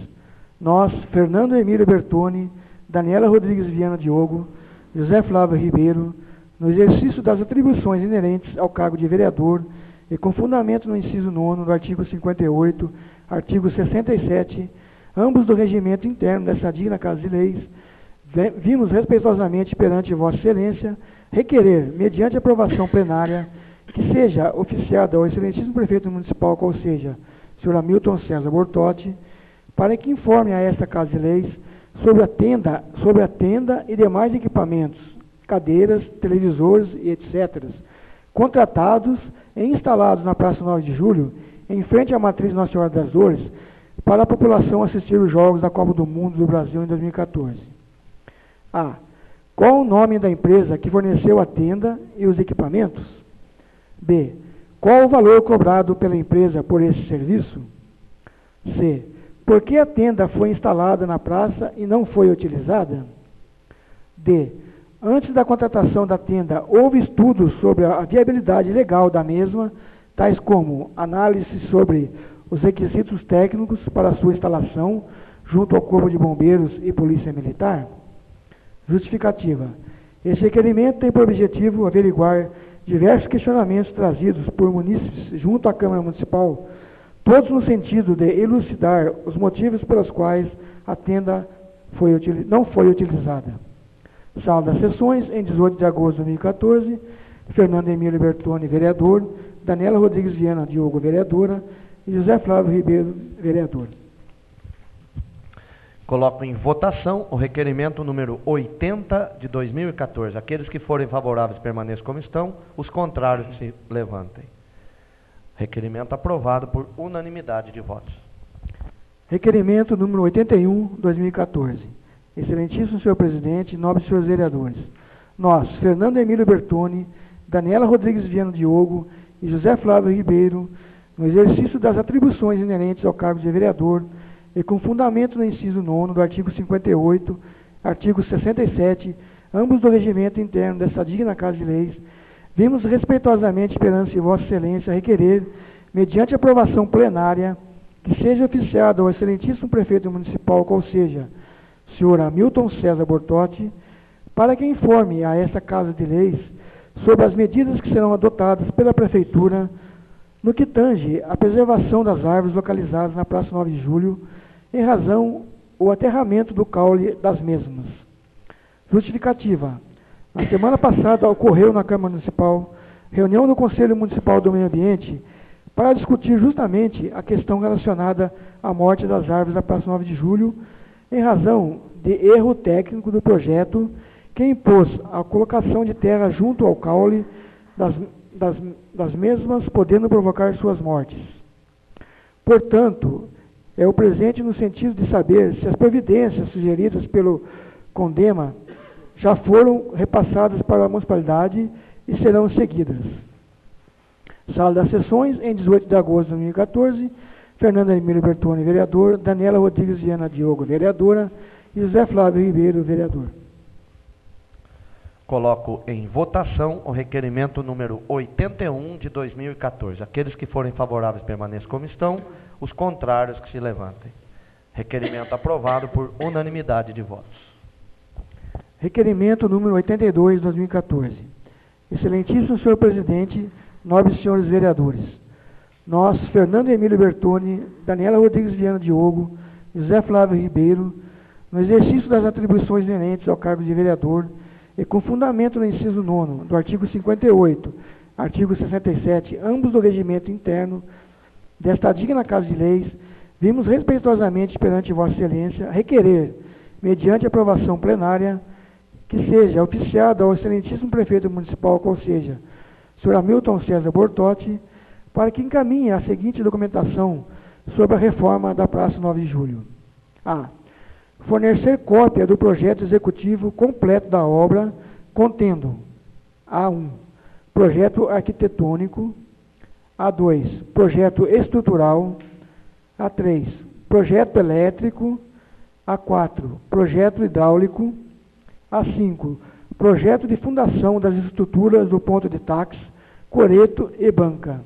nós, Fernando Emílio Bertoni, Daniela Rodrigues Viana Diogo, José Flávio Ribeiro, no exercício das atribuições inerentes ao cargo de vereador e com fundamento no inciso 9 do artigo 58, artigo 67, ambos do regimento interno dessa digna Casa de Leis, vimos respeitosamente perante Vossa Excelência requerer, mediante aprovação plenária, que seja oficiado ao excelentíssimo prefeito municipal, qual seja, senhor Hamilton César Bortotti, para que informe a esta Casa de Leis sobre a tenda e demais equipamentos, cadeiras, televisores e etc., contratados e instalados na Praça 9 de Julho, em frente à Matriz Nossa Senhora das Dores, para a população assistir os Jogos da Copa do Mundo do Brasil em 2014. A. Qual o nome da empresa que forneceu a tenda e os equipamentos? B. Qual o valor cobrado pela empresa por esse serviço? C. Por que a tenda foi instalada na praça e não foi utilizada? D. Antes da contratação da tenda, houve estudos sobre a viabilidade legal da mesma, tais como análise sobre os requisitos técnicos para sua instalação junto ao Corpo de Bombeiros e Polícia Militar? Justificativa. Esse requerimento tem por objetivo averiguar diversos questionamentos trazidos por munícipes junto à Câmara Municipal, todos no sentido de elucidar os motivos pelos quais a tenda não foi utilizada. Sala das Sessões, em 18 de agosto de 2014, Fernando Emílio Bertoni, vereador, Daniela Rodrigues Viana Diogo, vereadora, e José Flávio Ribeiro, vereador. Coloco em votação o requerimento número 80 de 2014. Aqueles que forem favoráveis permaneçam como estão, os contrários se levantem. Requerimento aprovado por unanimidade de votos. Requerimento número 81, 2014. Excelentíssimo senhor presidente, nobres senhores vereadores, nós, Fernando Emílio Bertoni, Daniela Rodrigues Viana Diogo e José Flávio Ribeiro, no exercício das atribuições inerentes ao cargo de vereador e com fundamento no inciso 9º do artigo 58, artigo 67, ambos do regimento interno desta digna Casa de Leis, vimos respeitosamente perante Vossa Excelência requerer, mediante aprovação plenária, que seja oficiado ao excelentíssimo prefeito municipal, qual seja, senhor Hamilton César Bortotti, para que informe a esta Casa de Leis sobre as medidas que serão adotadas pela Prefeitura no que tange à preservação das árvores localizadas na Praça 9 de Julho, em razão ou aterramento do caule das mesmas. Justificativa. Na semana passada ocorreu na Câmara Municipal reunião do Conselho Municipal do Meio Ambiente para discutir justamente a questão relacionada à morte das árvores da Praça 9 de Julho, em razão de erro técnico do projeto que impôs a colocação de terra junto ao caule das mesmas, podendo provocar suas mortes. Portanto, é o presente no sentido de saber se as providências sugeridas pelo CONDEMA já foram repassadas para a municipalidade e serão seguidas. Sala das Sessões, em 18 de agosto de 2014, Fernando Emílio Bertoni, vereador, Daniela Rodrigues Viana Diogo, vereadora, e José Flávio Ribeiro, vereador. Coloco em votação o requerimento número 81 de 2014. Aqueles que forem favoráveis permaneçam como estão, os contrários que se levantem. Requerimento aprovado por unanimidade de votos. Requerimento número 82 de 2014. Excelentíssimo senhor presidente, nobres senhores vereadores, nós, Fernando Emílio Bertoni, Daniela Rodrigues Viana Diogo, José Flávio Ribeiro, no exercício das atribuições inerentes ao cargo de vereador e com fundamento no inciso 9º do artigo 58, artigo 67, ambos do regimento interno desta digna Casa de Leis, vimos respeitosamente perante Vossa Excelência requerer, mediante aprovação plenária, que seja oficiado ao excelentíssimo prefeito municipal, qual seja, senhor Hamilton César Bortotti, para que encaminhe a seguinte documentação sobre a reforma da Praça 9 de Julho. A. Fornecer cópia do projeto executivo completo da obra, contendo A1. Projeto arquitetônico. A2. Projeto estrutural. A3. Projeto elétrico. A4. Projeto hidráulico. A5. Projeto de fundação das estruturas do ponto de táxi, coreto e banca.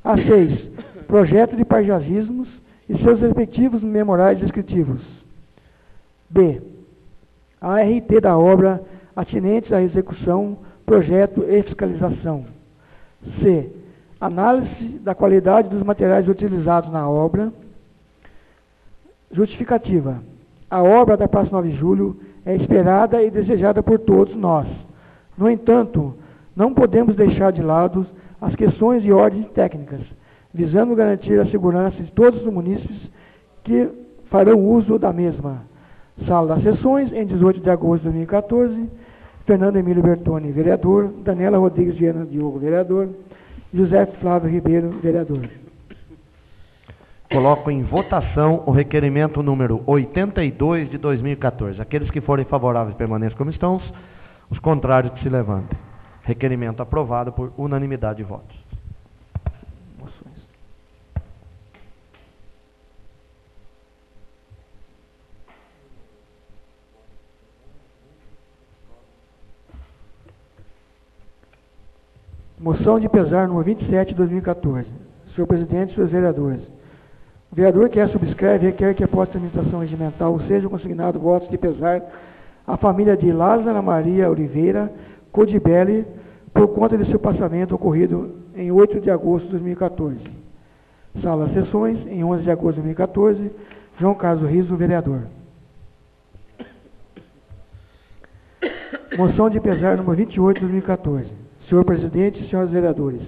A6. Projeto de paisagismos e seus respectivos memorais descritivos. B. A RT da obra atinentes à execução, projeto e fiscalização. C. Análise da qualidade dos materiais utilizados na obra. Justificativa. A obra da Praça 9 de Julho é esperada e desejada por todos nós. No entanto, não podemos deixar de lado as questões de ordem técnicas, visando garantir a segurança de todos os munícipes que farão uso da mesma. Sala das Sessões, em 18 de agosto de 2014, Fernando Emílio Bertoni, vereador, Daniela Rodrigues Viana Diogo, vereador, José Flávio Ribeiro, vereador. Coloco em votação o requerimento número 82 de 2014. Aqueles que forem favoráveis permaneçam como estão, os contrários que se levantem. Requerimento aprovado por unanimidade de votos. Moção de pesar número 27 de 2014. Senhor presidente, senhores vereadores. O vereador que subscreve requer que após a tramitação regimental sejam consignados votos de pesar à família de Lázara Maria Oliveira Codibelli por conta de seu passamento ocorrido em 8 de agosto de 2014. Sala Sessões, em 11 de agosto de 2014. João Carlos Riso, vereador. Moção de pesar número 28 de 2014. Senhor presidente e senhores vereadores,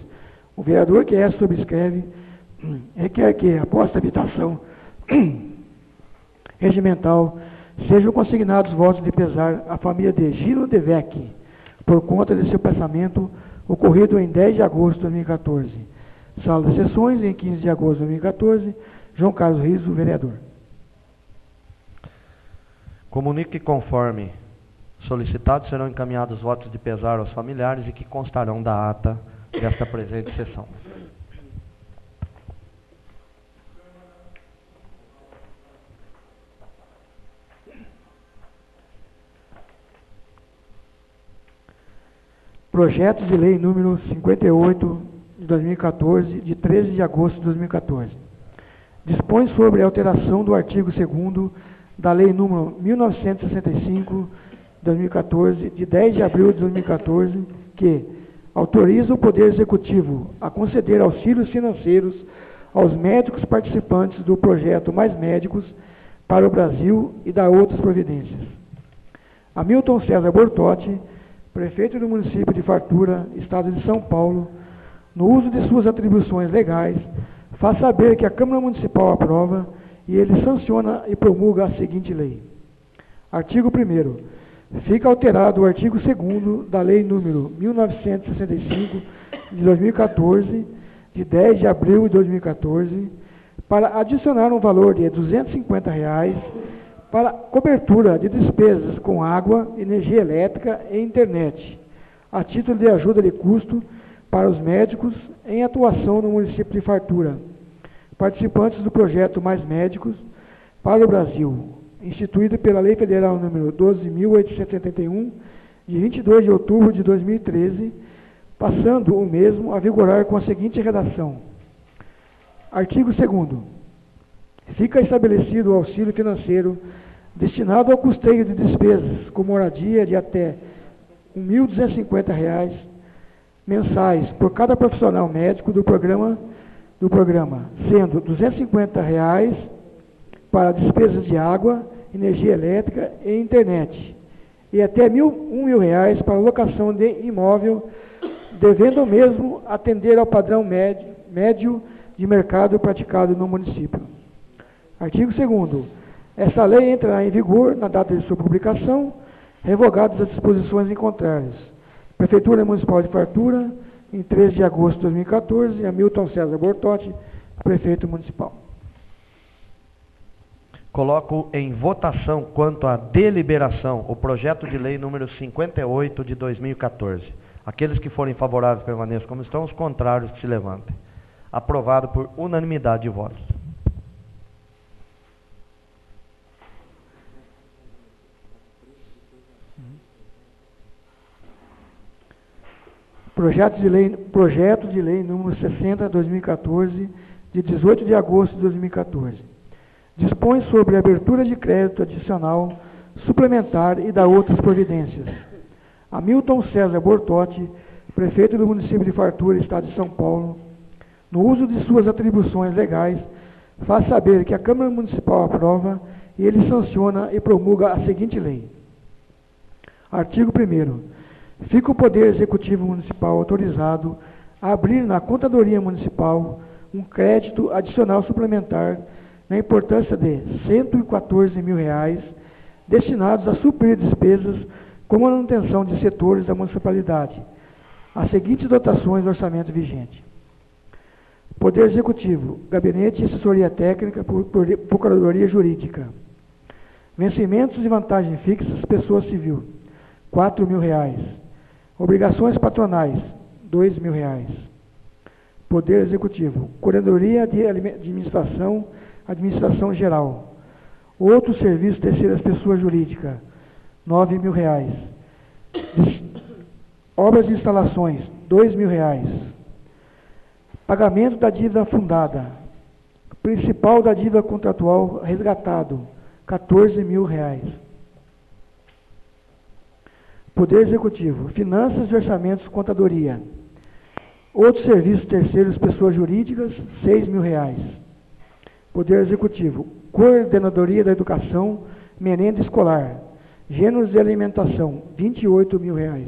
o vereador que subscreve requer que, após a tramitação regimental, sejam consignados votos de pesar à família de Gino Devec, por conta de seu passamento ocorrido em 10 de agosto de 2014. Sala de Sessões, em 15 de agosto de 2014. João Carlos Riso, vereador. Comunico que, conforme solicitados, serão encaminhados votos de pesar aos familiares e que constarão da ata desta presente sessão. Projeto de Lei número 58 de 2014, de 13 de agosto de 2014. Dispõe sobre a alteração do artigo 2º da Lei número 1965 de 2014, de 10 de abril de 2014, que autoriza o Poder Executivo a conceder auxílios financeiros aos médicos participantes do projeto Mais Médicos para o Brasil e dá outras providências. Hamilton César Bortotti, prefeito do município de Fartura, Estado de São Paulo, no uso de suas atribuições legais, faz saber que a Câmara Municipal aprova e ele sanciona e promulga a seguinte lei. Artigo 1º. Fica alterado o artigo 2º da Lei número 1965 de 2014, de 10 de abril de 2014, para adicionar um valor de R$ 250 para cobertura de despesas com água, energia elétrica e internet, a título de ajuda de custo para os médicos em atuação no município de Fartura, participantes do projeto Mais Médicos para o Brasil, instituído pela Lei Federal número 12.871, de 22 de outubro de 2013, passando o mesmo a vigorar com a seguinte redação. Artigo 2º. Fica estabelecido o auxílio financeiro destinado ao custeio de despesas com moradia de até R$ 1.250 mensais por cada profissional médico do programa, sendo R$ 250 para despesas de água, energia elétrica e internet, e até R$ 1.000 para locação de imóvel, devendo o mesmo atender ao padrão médio de mercado praticado no município. Artigo 2º. Esta lei entrará em vigor na data de sua publicação, revogadas as disposições em contrários. Prefeitura Municipal de Fartura, em 13 de agosto de 2014, Hamilton César Bortotti, prefeito municipal. Coloco em votação, quanto à deliberação, o projeto de lei número 58 de 2014. Aqueles que forem favoráveis permaneçam como estão, os contrários que se levantem. Aprovado por unanimidade de votos. Projeto de lei número 60 de 2014, de 18 de agosto de 2014. Dispõe sobre a abertura de crédito adicional, suplementar e dá outras providências. Hamilton César Bortotti, prefeito do município de Fartura, Estado de São Paulo, no uso de suas atribuições legais, faz saber que a Câmara Municipal aprova e ele sanciona e promulga a seguinte lei. Artigo 1º. Fica o Poder Executivo Municipal autorizado a abrir na Contadoria Municipal um crédito adicional suplementar na importância de R$ 114 mil destinados a suprir despesas com manutenção de setores da municipalidade. As seguintes dotações do orçamento vigente. Poder Executivo, Gabinete de Assessoria Técnica, Procuradoria Jurídica. Vencimentos e vantagens fixas, Pessoa Civil, R$ 4 mil. Obrigações patronais, R$ 2 mil. Poder Executivo, Corredoria de Administração, Administração Geral. Outros serviços terceiras pessoas jurídicas, R$ 9 mil. Obras e instalações, R$ 2.000. Pagamento da dívida fundada. Principal da dívida contratual resgatado, R$ 14.000. Poder Executivo, Finanças e Orçamentos, Contadoria. Outros serviços terceiros, pessoas jurídicas, R$ 6.000. Poder Executivo, Coordenadoria da Educação, Merenda Escolar, Gêneros de Alimentação, R$ 28.000.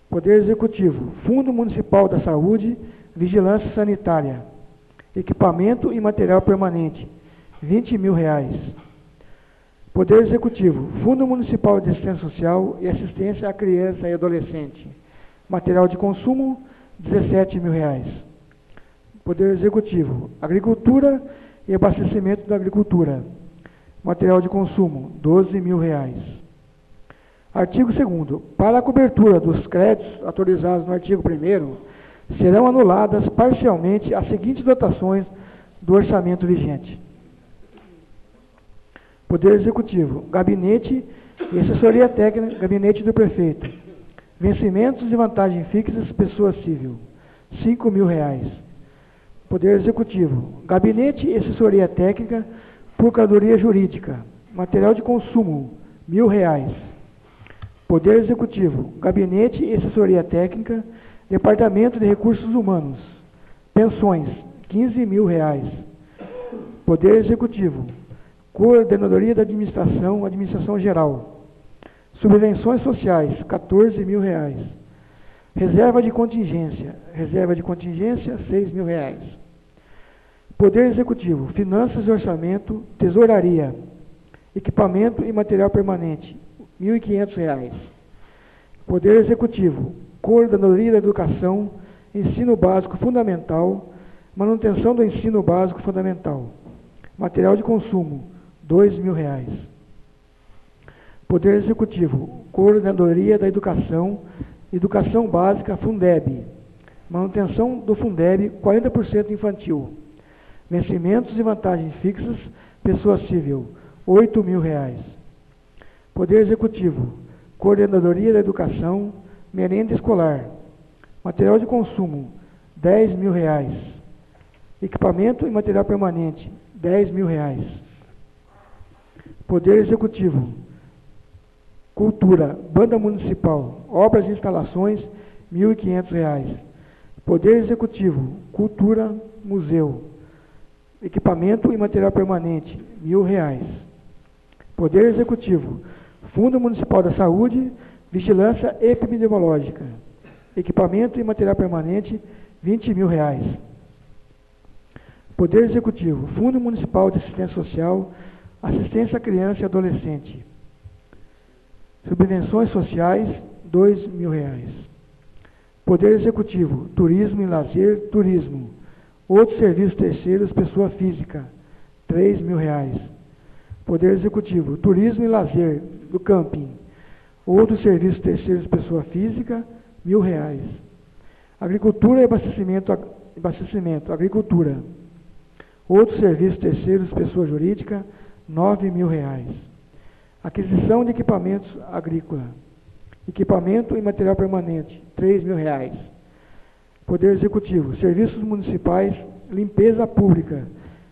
Poder Executivo, Fundo Municipal da Saúde, Vigilância Sanitária, Equipamento e Material Permanente, R$ 20.000. Poder Executivo, Fundo Municipal de Assistência Social e Assistência à Criança e Adolescente, Material de Consumo, R$ 17.000. Poder Executivo, Agricultura e Abastecimento da Agricultura, Material de Consumo, R$ 12.000. Artigo 2º. Para a cobertura dos créditos autorizados no artigo 1º, serão anuladas parcialmente as seguintes dotações do orçamento vigente. Poder Executivo, Gabinete e Assessoria Técnica, Gabinete do Prefeito. Vencimentos de vantagem fixas, pessoa civil, R$ 5.000. Poder Executivo, Gabinete e Assessoria Técnica, Procuradoria Jurídica, Material de Consumo, R$ 1.000. Poder Executivo, Gabinete e Assessoria Técnica, Departamento de Recursos Humanos, Pensões, R$ 15.000. Poder Executivo, Coordenadoria da Administração, Administração Geral, Subvenções Sociais, R$ 14.000. Reserva de Contingência, R$ 6.000. Poder Executivo, Finanças e Orçamento, Tesouraria, Equipamento e Material Permanente, R$ 1.500. Poder Executivo, Coordenadoria da Educação, Ensino Básico Fundamental, Manutenção do Ensino Básico Fundamental, Material de Consumo, R$ 2.000. Poder Executivo, Coordenadoria da Educação, Educação Básica Fundeb, manutenção do Fundeb 40% infantil, vencimentos e vantagens fixas, pessoa civil, R$ 8.000. Poder Executivo, Coordenadoria da Educação, Merenda Escolar, material de consumo, R$ 10.000. Equipamento e material permanente, R$ 10.000. Poder Executivo, Cultura, Banda Municipal, Obras e Instalações, R$ 1.500. Poder Executivo, Cultura, Museu, Equipamento e material permanente, R$ 1.000. Poder Executivo, Fundo Municipal da Saúde, Vigilância Epidemiológica, Equipamento e material permanente, R$ 20.000. Poder Executivo, Fundo Municipal de Assistência Social, Assistência à Criança e Adolescente, Subvenções Sociais, R$ 2.000. Poder Executivo, Turismo e Lazer, Turismo, Outros Serviços Terceiros, Pessoa Física, R$ 3.000. Poder Executivo, Turismo e Lazer, do Camping, Outros Serviços Terceiros, Pessoa Física, R$ 1.000. Agricultura e abastecimento, Agricultura, Outros Serviços Terceiros, Pessoa Jurídica, R$ 9.000. Aquisição de equipamentos agrícola, Equipamento e material permanente, R$ 3.000. Poder Executivo, Serviços Municipais, Limpeza Pública,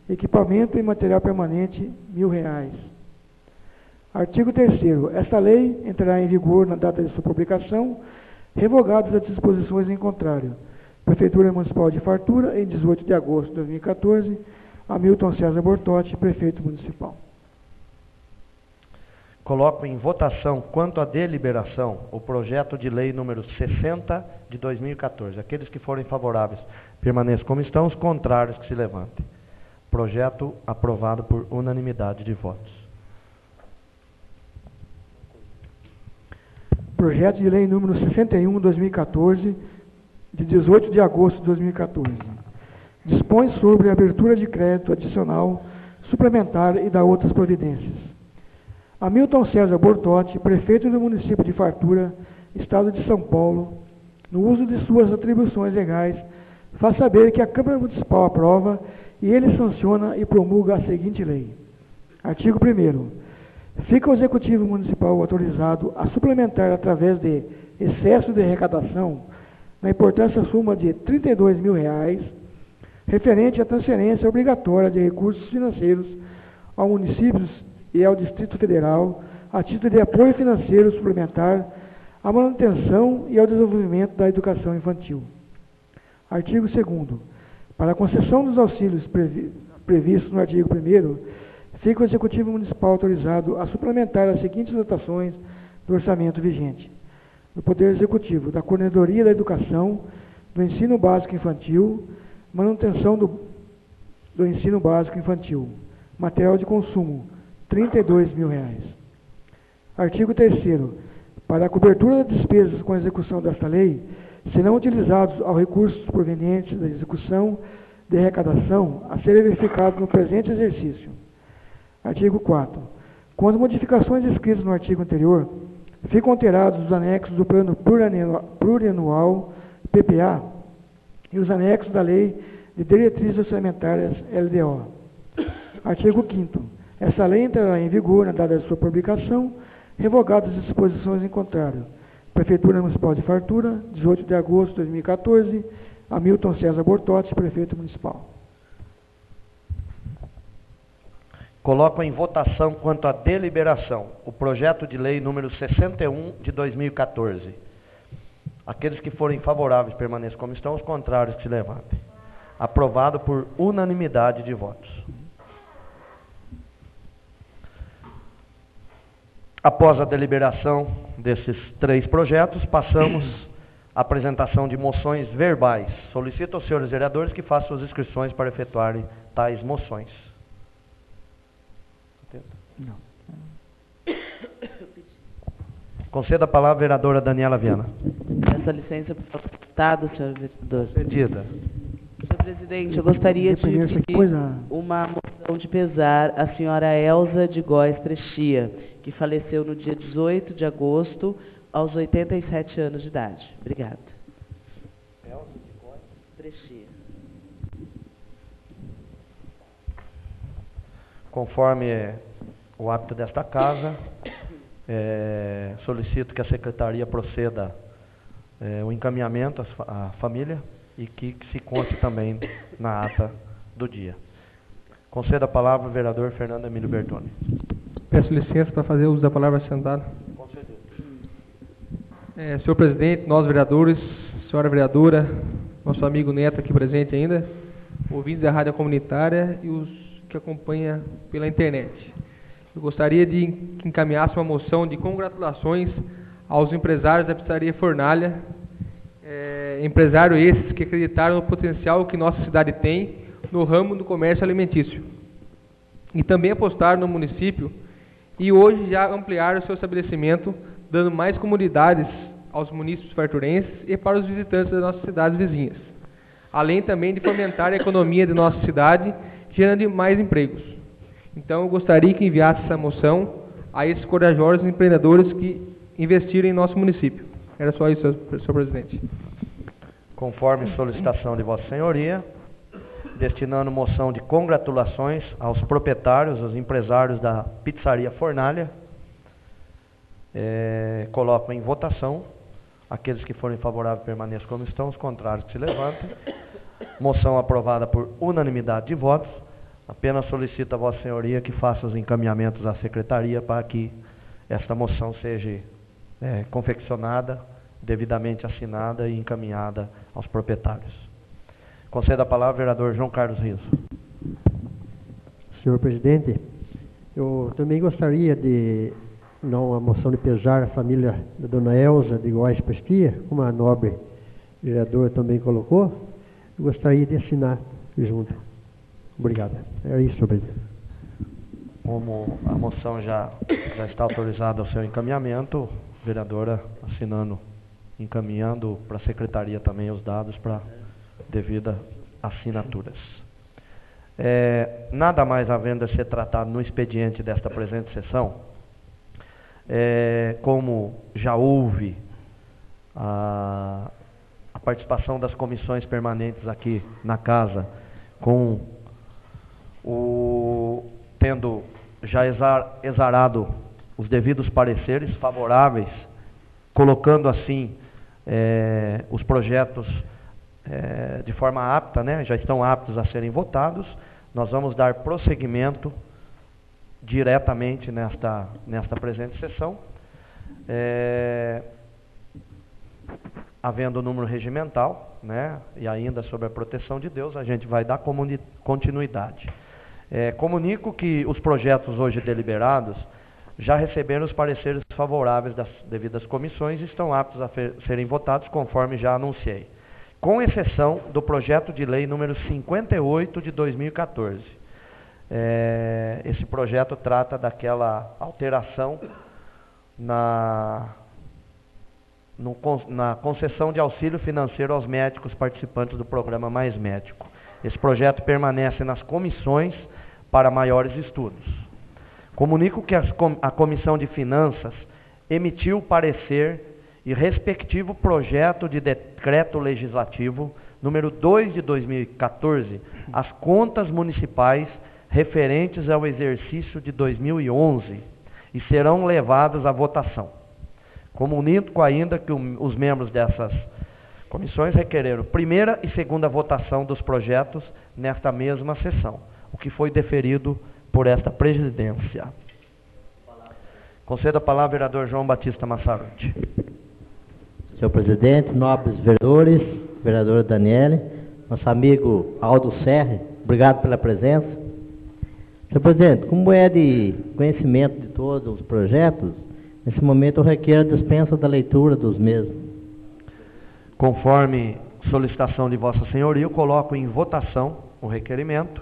Equipamento e material permanente, R$ 1.000. Artigo 3º. Esta lei entrará em vigor na data de sua publicação, revogadas as disposições em contrário. Prefeitura Municipal de Fartura, em 18 de agosto de 2014, Hamilton César Bortotti, Prefeito Municipal. Coloco em votação, quanto à deliberação, o projeto de lei número 60 de 2014. Aqueles que forem favoráveis permaneçam como estão, os contrários que se levantem. Projeto aprovado por unanimidade de votos. Projeto de lei número 61 de 2014, de 18 de agosto de 2014. Dispõe sobre a abertura de crédito adicional, suplementar e da outras providências. Hamilton César Bortotti, prefeito do município de Fartura, Estado de São Paulo, no uso de suas atribuições legais, faz saber que a Câmara Municipal aprova e ele sanciona e promulga a seguinte lei. Artigo 1º. Fica o Executivo Municipal autorizado a suplementar através de excesso de arrecadação na importância suma de R$ 32 mil, referente à transferência obrigatória de recursos financeiros aos municípios e ao Distrito Federal, a título de apoio financeiro suplementar à manutenção e ao desenvolvimento da educação infantil. Artigo 2º. Para a concessão dos auxílios previstos no artigo 1º, fica o Executivo Municipal autorizado a suplementar as seguintes dotações do orçamento vigente: do Poder Executivo, da Coordenadoria da Educação, do Ensino Básico Infantil, manutenção do Ensino Básico Infantil, material de consumo, R$ 32 mil. Artigo 3º. Para a cobertura das despesas com a execução desta lei, serão utilizados aos recursos provenientes da execução de arrecadação a serem verificados no presente exercício. Artigo 4º. Com as modificações descritas no artigo anterior, ficam alterados os anexos do Plano Plurianual, PPA, e os anexos da Lei de Diretrizes Orçamentárias, LDO. Artigo 5º. Essa lei entrará em vigor na data de sua publicação, revogadas as disposições em contrário. Prefeitura Municipal de Fartura, 18 de agosto de 2014, Hamilton César Bortotti, Prefeito Municipal. Coloco em votação quanto à deliberação o projeto de lei número 61 de 2014. Aqueles que forem favoráveis permaneçam como estão, os contrários que se levantem. Aprovado por unanimidade de votos. Após a deliberação desses 3 projetos, passamos à apresentação de moções verbais. Solicito aos senhores vereadores que façam as inscrições para efetuarem tais moções. Não. Conceda a palavra à vereadora Daniela Viana. Essa licença para o deputado, senhor vereador. Concedida. Senhor presidente, eu gostaria de pedir uma moção de pesar à senhora Elza de Góes Prestia, que faleceu no dia 18 de agosto, aos 87 anos de idade. Obrigada. Elza de Góes Prestia. Conforme o hábito desta casa, solicito que a secretaria proceda o encaminhamento à família e que se conste também na ata do dia. Conceda a palavra ao vereador Fernando Emílio Bertoni. Peço licença para fazer uso da palavra sentado. Concedido. Senhor presidente, nós vereadores, senhora vereadora, nosso amigo Neto aqui presente ainda, ouvintes da rádio comunitária e os que acompanham pela internet. Eu gostaria de que encaminhasse uma moção de congratulações aos empresários da pizzaria Fornalha, empresários esses que acreditaram no potencial que nossa cidade tem no ramo do comércio alimentício e também apostaram no município e hoje já ampliaram o seu estabelecimento, dando mais comodidades aos munícipes farturenses e para os visitantes das nossas cidades vizinhas, além também de fomentar a economia de nossa cidade, gerando mais empregos. Então eu gostaria que enviasse essa moção a esses corajosos empreendedores que investiram em nosso município. Era só isso, senhor presidente. Conforme solicitação de Vossa Senhoria, destinando moção de congratulações aos proprietários, aos empresários da pizzaria Fornalha, coloco em votação. Aqueles que forem favoráveis permaneçam como estão, os contrários que se levantem. Moção aprovada por unanimidade de votos. Apenas solicito a Vossa Senhoria que faça os encaminhamentos à Secretaria para que esta moção seja confeccionada, devidamente assinada e encaminhada aos proprietários. Conceda a palavra ao vereador João Carlos Rios. Senhor presidente, eu também gostaria de dar uma moção de pesar à família da dona Elza de Góes Prestia, como a nobre vereadora também colocou. Eu gostaria de assinar junto. Obrigado. É isso, senhor presidente. Como a moção já está autorizada ao seu encaminhamento, vereadora assinando, encaminhando para a secretaria também os dados para devidas assinaturas. Nada mais havendo a ser tratado no expediente desta presente sessão, como já houve a participação das comissões permanentes aqui na casa, tendo já exarado os devidos pareceres favoráveis, colocando assim os projetos de forma apta, né, já estão aptos a serem votados. Nós vamos dar prosseguimento diretamente nesta presente sessão. Havendo o número regimental, né, e ainda sobre a proteção de Deus, a gente vai dar continuidade. Comunico que os projetos hoje deliberados já receberam os pareceres favoráveis das devidas comissões e estão aptos a serem votados conforme já anunciei, com exceção do projeto de lei número 58 de 2014. Esse projeto trata daquela alteração na concessão de auxílio financeiro aos médicos participantes do programa Mais Médico. Esse projeto permanece nas comissões para maiores estudos. Comunico que a Comissão de Finanças emitiu parecer e respectivo projeto de decreto legislativo número 2 de 2014, as contas municipais referentes ao exercício de 2011 e serão levados à votação. Comunico ainda que os membros dessas comissões requereram primeira e segunda votação dos projetos nesta mesma sessão, o que foi deferido por esta presidência. Concedo a palavra ao vereador João Batista Massaruti. Senhor presidente, nobres vereadores, vereadora Daniele, nosso amigo Aldo Serri, obrigado pela presença. Senhor presidente, como é de conhecimento de todos os projetos, nesse momento eu requero a dispensa da leitura dos mesmos. Conforme solicitação de Vossa Senhoria, eu coloco em votação o requerimento,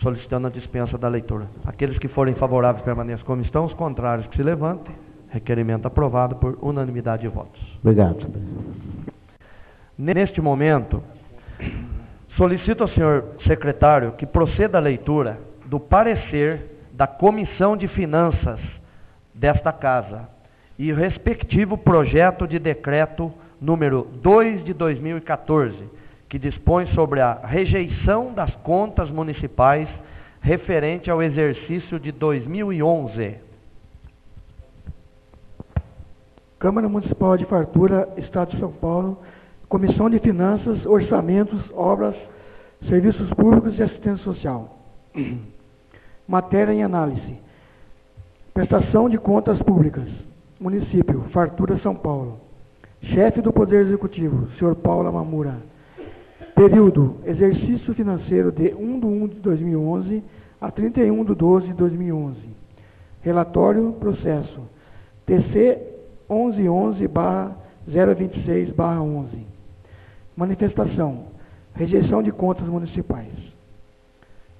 solicitando a dispensa da leitura. Aqueles que forem favoráveis permaneçam como estão, os contrários que se levantem. Requerimento aprovado por unanimidade de votos. Obrigado, senhor presidente. Neste momento, solicito ao senhor secretário que proceda à leitura do parecer da Comissão de Finanças desta Casa e o respectivo projeto de decreto número 2 de 2014, que dispõe sobre a rejeição das contas municipais referente ao exercício de 2011. Câmara Municipal de Fartura, Estado de São Paulo, Comissão de Finanças, Orçamentos, Obras, Serviços Públicos e Assistência Social. Matéria em análise. Prestação de contas públicas. Município, Fartura, São Paulo. Chefe do Poder Executivo, Sr. Paulo Mamura. Período, exercício financeiro de 1/1 de 2011 a 31/12 de 2011. Relatório, processo. TC 1111/026/11. Manifestação. Rejeição de contas municipais.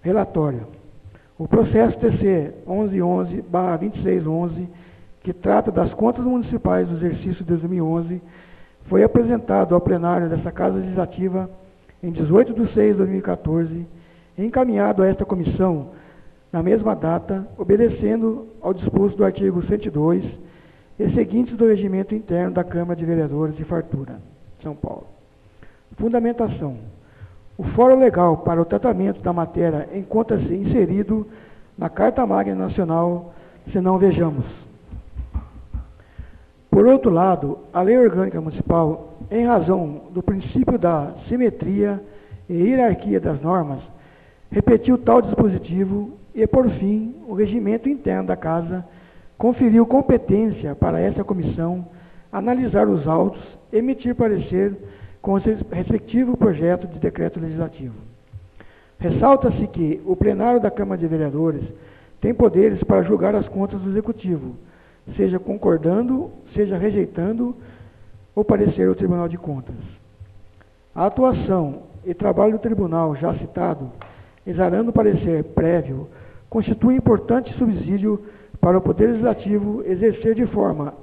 Relatório. O processo TC 1111/2611, que trata das contas municipais do exercício de 2011, foi apresentado ao plenário desta Casa Legislativa em 18 de 6 de 2014, e encaminhado a esta comissão na mesma data, obedecendo ao disposto do artigo 102 e seguintes do regimento interno da Câmara de Vereadores de Fartura, São Paulo. Fundamentação. O fórum legal para o tratamento da matéria encontra-se inserido na Carta Magna Nacional, se não vejamos. Por outro lado, a Lei Orgânica Municipal, em razão do princípio da simetria e hierarquia das normas, repetiu tal dispositivo e, por fim, o regimento interno da Casa conferiu competência para essa comissão analisar os autos e emitir parecer com o respectivo projeto de decreto legislativo. Ressalta-se que o plenário da Câmara de Vereadores tem poderes para julgar as contas do Executivo, seja concordando, seja rejeitando o parecer do Tribunal de Contas. A atuação e trabalho do Tribunal já citado, exarando o parecer prévio, constitui importante subsídio para o Poder Legislativo exercer de forma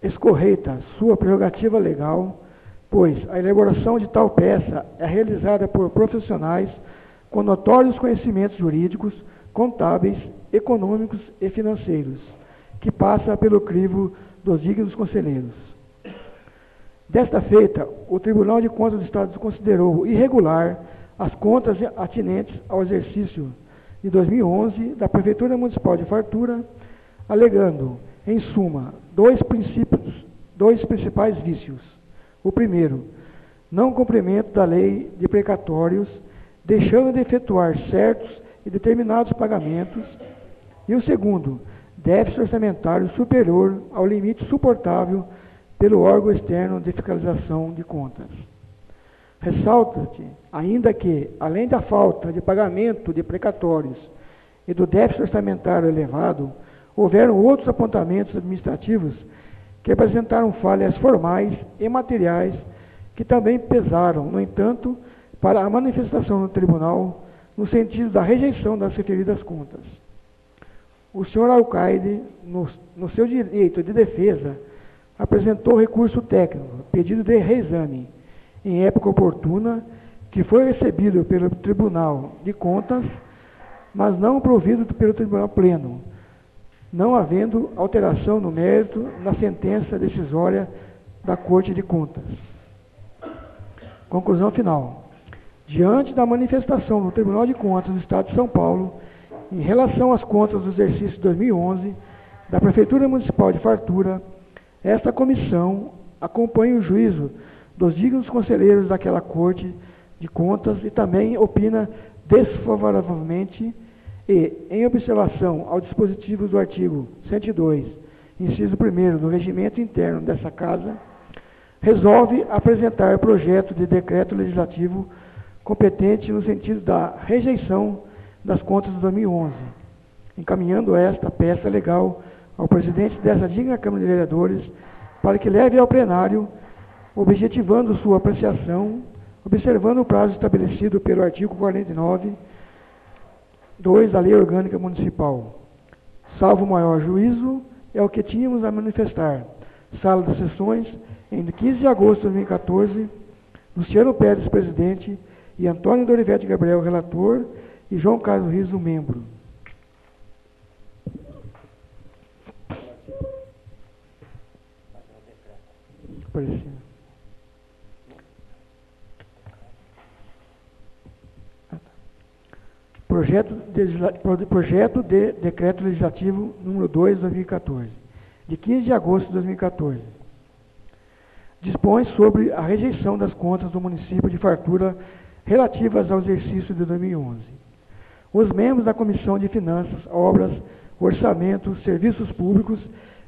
escorreita sua prerrogativa legal, pois a elaboração de tal peça é realizada por profissionais com notórios conhecimentos jurídicos, contábeis, econômicos e financeiros, que passa pelo crivo dos dignos conselheiros. Desta feita, o Tribunal de Contas do Estado considerou irregular as contas atinentes ao exercício de 2011 da Prefeitura Municipal de Fartura, alegando, em suma, dois dois principais vícios. O primeiro, não cumprimento da lei de precatórios, deixando de efetuar certos e determinados pagamentos. E o segundo, déficit orçamentário superior ao limite suportável pelo órgão externo de fiscalização de contas. Ressalta-te ainda que, além da falta de pagamento de precatórios e do déficit orçamentário elevado, houveram outros apontamentos administrativos que apresentaram falhas formais e materiais que também pesaram, no entanto, para a manifestação no tribunal no sentido da rejeição das referidas contas. O senhor alcaide, no seu direito de defesa, apresentou recurso técnico, pedido de reexame, em época oportuna, que foi recebido pelo Tribunal de Contas, mas não provido pelo Tribunal Pleno, não havendo alteração no mérito na sentença decisória da Corte de Contas. Conclusão final. Diante da manifestação do Tribunal de Contas do Estado de São Paulo, em relação às contas do exercício 2011 da Prefeitura Municipal de Fartura, esta comissão acompanha o juízo dos dignos conselheiros daquela Corte de Contas e também opina desfavoravelmente e, em observação ao dispositivo do artigo 102, inciso 1º do regimento interno dessa Casa, resolve apresentar projeto de decreto legislativo competente no sentido da rejeição das contas de 2011, encaminhando esta peça legal ao presidente dessa digna Câmara de Vereadores para que leve ao plenário, objetivando sua apreciação, observando o prazo estabelecido pelo artigo 49, 2 da Lei Orgânica Municipal. Salvo maior juízo, é o que tínhamos a manifestar. Sala das Sessões, em 15 de agosto de 2014, Luciano Pérez, presidente, e Antônio Dorivete Gabriel, relator, e João Carlos Riso, membro. Projeto de Decreto Legislativo número 2 de 2014, de 15 de agosto de 2014. Dispõe sobre a rejeição das contas do município de Fartura relativas ao exercício de 2011. Os membros da Comissão de Finanças, Obras, Orçamento, Serviços Públicos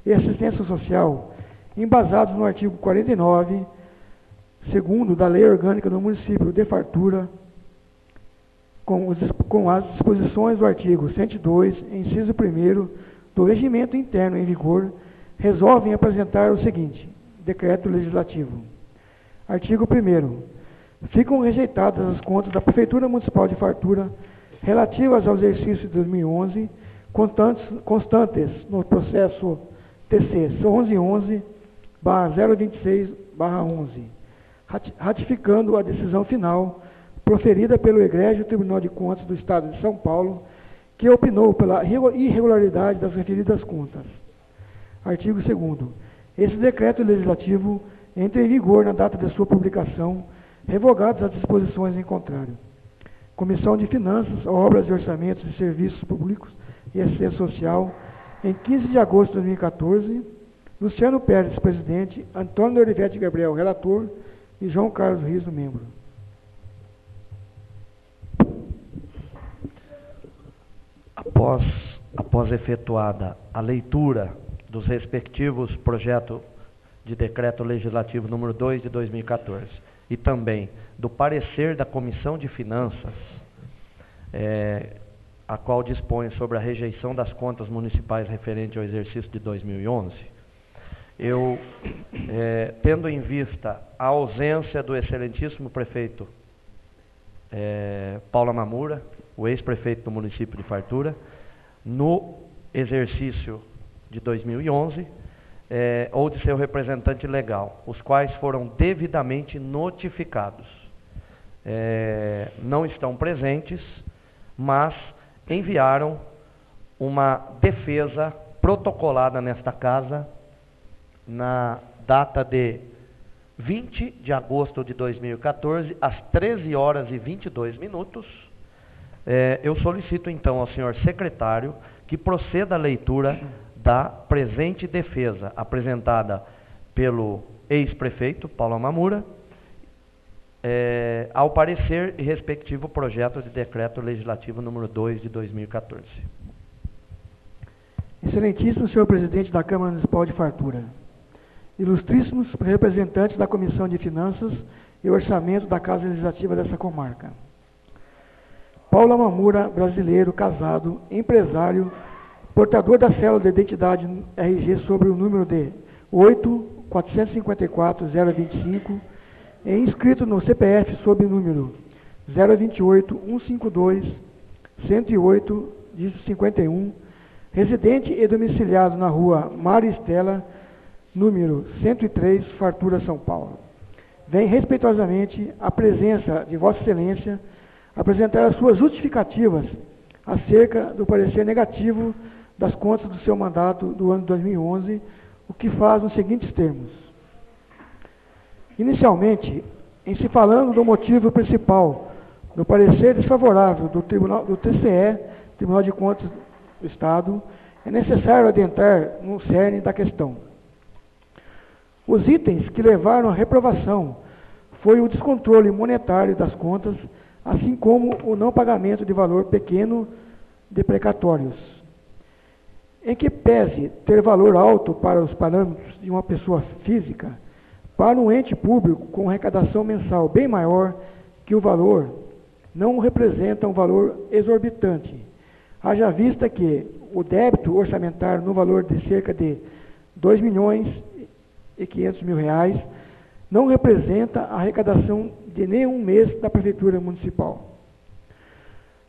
e Assistência Social, embasados no artigo 49, segundo da Lei Orgânica do Município de Fartura, com as disposições do artigo 102, inciso 1º do Regimento Interno em vigor, resolvem apresentar o seguinte: Decreto Legislativo. Artigo 1º. Ficam rejeitadas as contas da Prefeitura Municipal de Fartura relativas ao exercício de 2011, constantes no processo TC 1111/026/11, ratificando a decisão final proferida pelo Egrégio Tribunal de Contas do Estado de São Paulo, que opinou pela irregularidade das referidas contas. Artigo 2º. Esse decreto legislativo entra em vigor na data de sua publicação, revogadas as disposições em contrário. Comissão de Finanças, Obras e Orçamentos de Serviços Públicos e Assistência Social, em 15 de agosto de 2014, Luciano Pérez, presidente, Antônio Dorivete Gabriel, relator, e João Carlos Riso, membro. Após efetuada a leitura dos respectivos projetos de decreto legislativo número 2 de 2014 e também do parecer da Comissão de Finanças, a qual dispõe sobre a rejeição das contas municipais referente ao exercício de 2011, eu, tendo em vista a ausência do excelentíssimo prefeito Paulo Amamura, o ex-prefeito do município de Fartura, no exercício de 2011, ou de seu representante legal, os quais foram devidamente notificados. Não estão presentes, mas enviaram uma defesa protocolada nesta casa na data de 20 de agosto de 2014, às 13 horas e 22 minutos. Eu solicito então ao senhor secretário que proceda à leitura da presente defesa, apresentada pelo ex-prefeito Paulo Amamura, ao parecer e respectivo projeto de decreto legislativo número 2 de 2014. Excelentíssimo senhor presidente da Câmara Municipal de Fartura, ilustríssimos representantes da Comissão de Finanças e Orçamento da Casa Legislativa dessa comarca. Paulo Amamura, brasileiro, casado, empresário, portador da cédula de identidade RG sobre o número de 8.454.025, e inscrito no CPF sob o número 028.152.108.51, residente e domiciliado na rua Mário Estela, número 103, Fartura, São Paulo. Vem respeitosamente a presença de Vossa Excelência apresentar as suas justificativas acerca do parecer negativo das contas do seu mandato do ano 2011, o que faz nos seguintes termos. Inicialmente, em se falando do motivo principal do parecer desfavorável do TCE, Tribunal de Contas do Estado, é necessário adentrar no cerne da questão. Os itens que levaram à reprovação foi o descontrole monetário das contas, assim como o não pagamento de valor pequeno de precatórios. Em que pese ter valor alto para os parâmetros de uma pessoa física, para um ente público com arrecadação mensal bem maior que o valor, não representa um valor exorbitante, haja vista que o débito orçamentário no valor de cerca de R$2.500.000 não representa a arrecadação de nenhum mês da Prefeitura Municipal.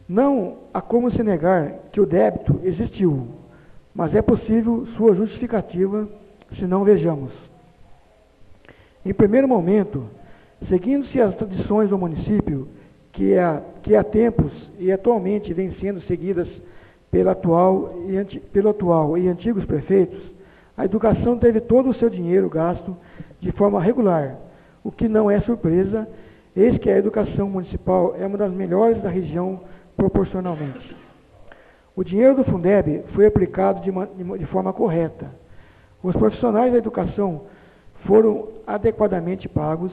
Não há como se negar que o débito existiu, mas é possível sua justificativa, se não vejamos. Em primeiro momento, seguindo-se as tradições do município, que há tempos e atualmente vêm sendo seguidas pelo atual e antigos prefeitos, a educação teve todo o seu dinheiro gasto de forma regular, o que não é surpresa, eis que a educação municipal é uma das melhores da região proporcionalmente. O dinheiro do Fundeb foi aplicado de forma correta. Os profissionais da educação foram adequadamente pagos,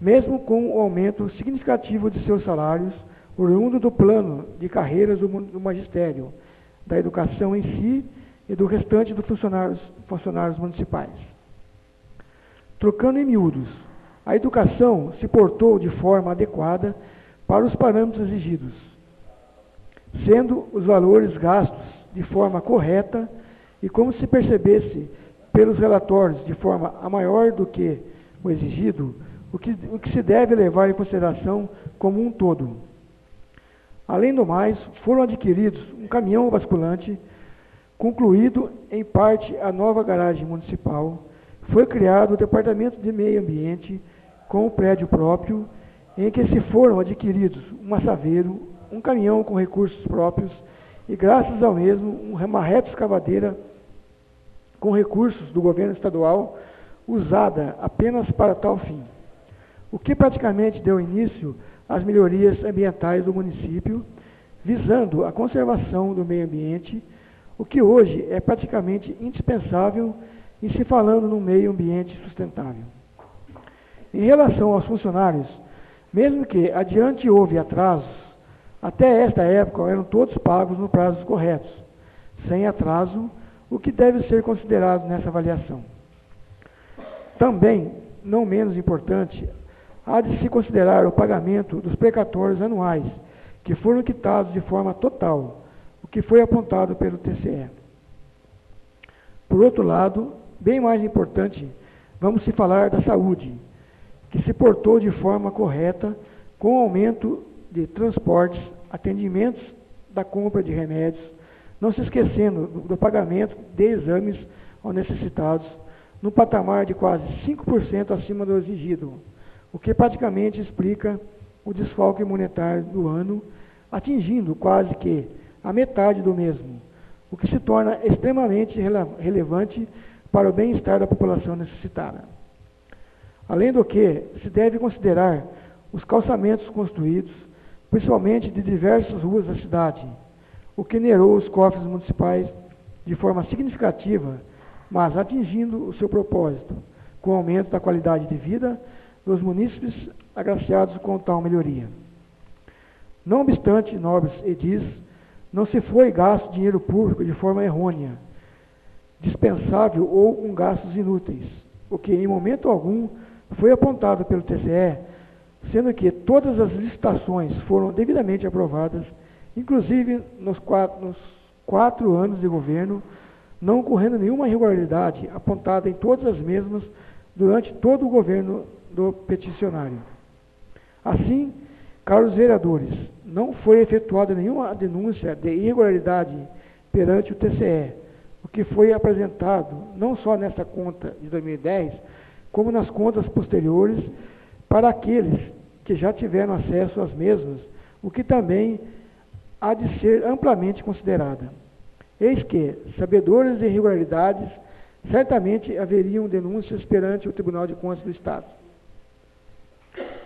mesmo com o aumento significativo de seus salários, oriundo do plano de carreiras do magistério, da educação em si e do restante dos funcionários municipais. Trocando em miúdos, a educação se portou de forma adequada para os parâmetros exigidos, sendo os valores gastos de forma correta e, como se percebesse pelos relatórios, de forma a maior do que o exigido, o que se deve levar em consideração como um todo. Além do mais, foram adquiridos um caminhão basculante, concluído em parte a nova garagem municipal, foi criado o Departamento de Meio Ambiente com o prédio próprio, em que se foram adquiridos um assaveiro, um caminhão com recursos próprios e, graças ao mesmo, uma reta escavadeira com recursos do governo estadual, usada apenas para tal fim, o que praticamente deu início às melhorias ambientais do município, visando a conservação do meio ambiente, o que hoje é praticamente indispensável em se falando num meio ambiente sustentável. Em relação aos funcionários, mesmo que adiante houve atrasos, até esta época eram todos pagos no prazos corretos, sem atraso, o que deve ser considerado nessa avaliação. Também, não menos importante, há de se considerar o pagamento dos precatórios anuais, que foram quitados de forma total, o que foi apontado pelo TCE. Por outro lado, bem mais importante, vamos se falar da saúde, que se portou de forma correta com o aumento de transportes, atendimentos da compra de remédios, não se esquecendo do pagamento de exames aos necessitados, no patamar de quase 5% acima do exigido, o que praticamente explica o desfalque monetário do ano, atingindo quase que a metade do mesmo, o que se torna extremamente relevante para o bem-estar da população necessitada. Além do que, se deve considerar os calçamentos construídos, principalmente de diversas ruas da cidade, o que nerou os cofres municipais de forma significativa, mas atingindo o seu propósito, com o aumento da qualidade de vida dos munícipes agraciados com tal melhoria. Não obstante, nobres edis, não se foi gasto dinheiro público de forma errônea, dispensável ou com gastos inúteis, o que em momento algum foi apontado pelo TCE, sendo que todas as licitações foram devidamente aprovadas, inclusive nos 4 anos de governo, não ocorrendo nenhuma irregularidade apontada em todas as mesmas durante todo o governo do peticionário. Assim, caros vereadores, não foi efetuada nenhuma denúncia de irregularidade perante o TCE, o que foi apresentado não só nesta conta de 2010, como nas contas posteriores para aqueles que já tiveram acesso às mesmas, o que também há de ser amplamente considerada. Eis que, sabedores de irregularidades, certamente haveriam denúncias perante o Tribunal de Contas do Estado.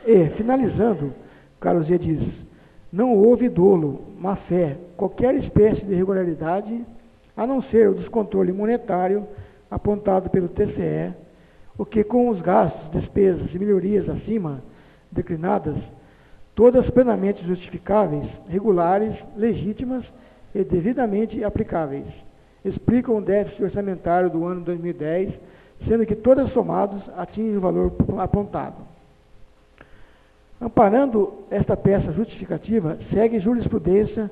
E, finalizando, caros edis, não houve dolo, má-fé, qualquer espécie de irregularidade, a não ser o descontrole monetário apontado pelo TCE, o que com os gastos, despesas e melhorias acima declinadas, todas plenamente justificáveis, regulares, legítimas e devidamente aplicáveis, explicam o déficit orçamentário do ano 2010, sendo que todas somadas atingem o valor apontado. Amparando esta peça justificativa, segue jurisprudência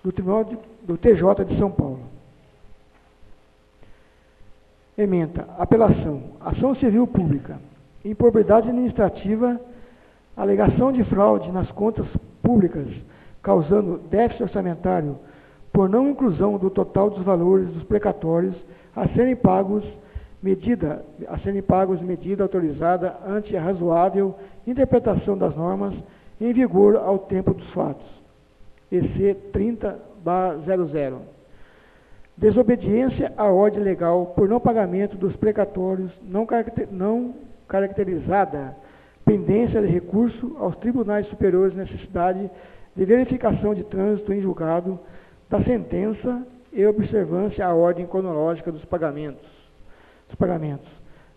do Tribunal do TJ de São Paulo. Ementa, apelação, ação civil pública, improbidade administrativa, alegação de fraude nas contas públicas, causando déficit orçamentário por não inclusão do total dos valores dos precatórios a serem pagos medida autorizada ante a razoável interpretação das normas em vigor ao tempo dos fatos. EC 30/00. Desobediência à ordem legal por não pagamento dos precatórios não caracterizada, pendência de recurso aos tribunais superiores, necessidade de verificação de trânsito em julgado da sentença e observância à ordem cronológica dos pagamentos.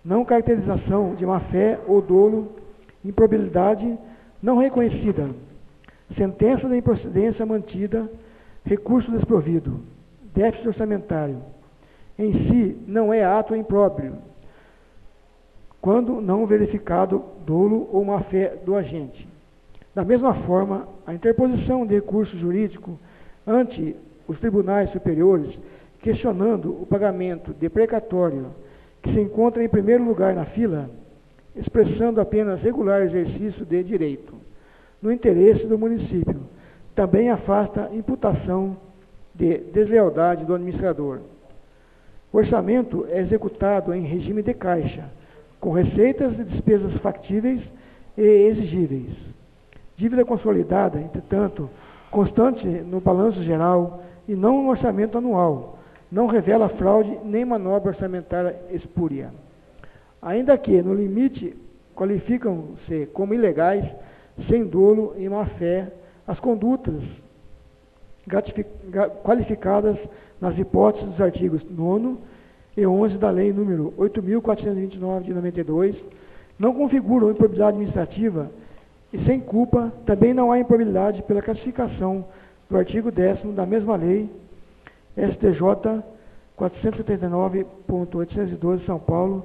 Não caracterização de má-fé ou dolo, improbidade não reconhecida, sentença de improcedência mantida, recurso desprovido, déficit orçamentário. Em si, não é ato impróprio, quando não verificado dolo ou má-fé do agente. Da mesma forma, a interposição de recurso jurídico ante os tribunais superiores, questionando o pagamento de precatório que se encontra em primeiro lugar na fila, expressando apenas regular exercício de direito, no interesse do município, também afasta imputação de deslealdade do administrador. O orçamento é executado em regime de caixa, com receitas e despesas factíveis e exigíveis. Dívida consolidada, entretanto, constante no balanço geral e não no orçamento anual, não revela fraude nem manobra orçamentária espúria. Ainda que, no limite, qualificam-se como ilegais, sem dolo e má-fé, as condutas qualificadas nas hipóteses dos artigos 9º e 11 da Lei nº 8.429 de 92, não configuram improbidade administrativa e, sem culpa, também não há improbidade pela classificação do artigo 10º da mesma lei, STJ 479.812, São Paulo,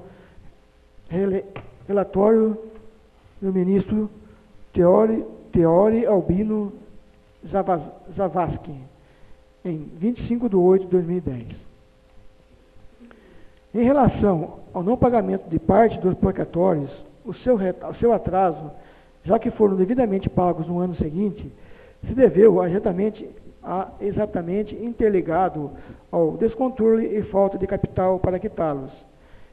relatório do ministro Teori Albino Zavascki, em 25/8/2010. Em relação ao não pagamento de parte dos precatórios, o seu atraso, já que foram devidamente pagos no ano seguinte, se deveu exatamente interligado ao descontrole e falta de capital para quitá-los.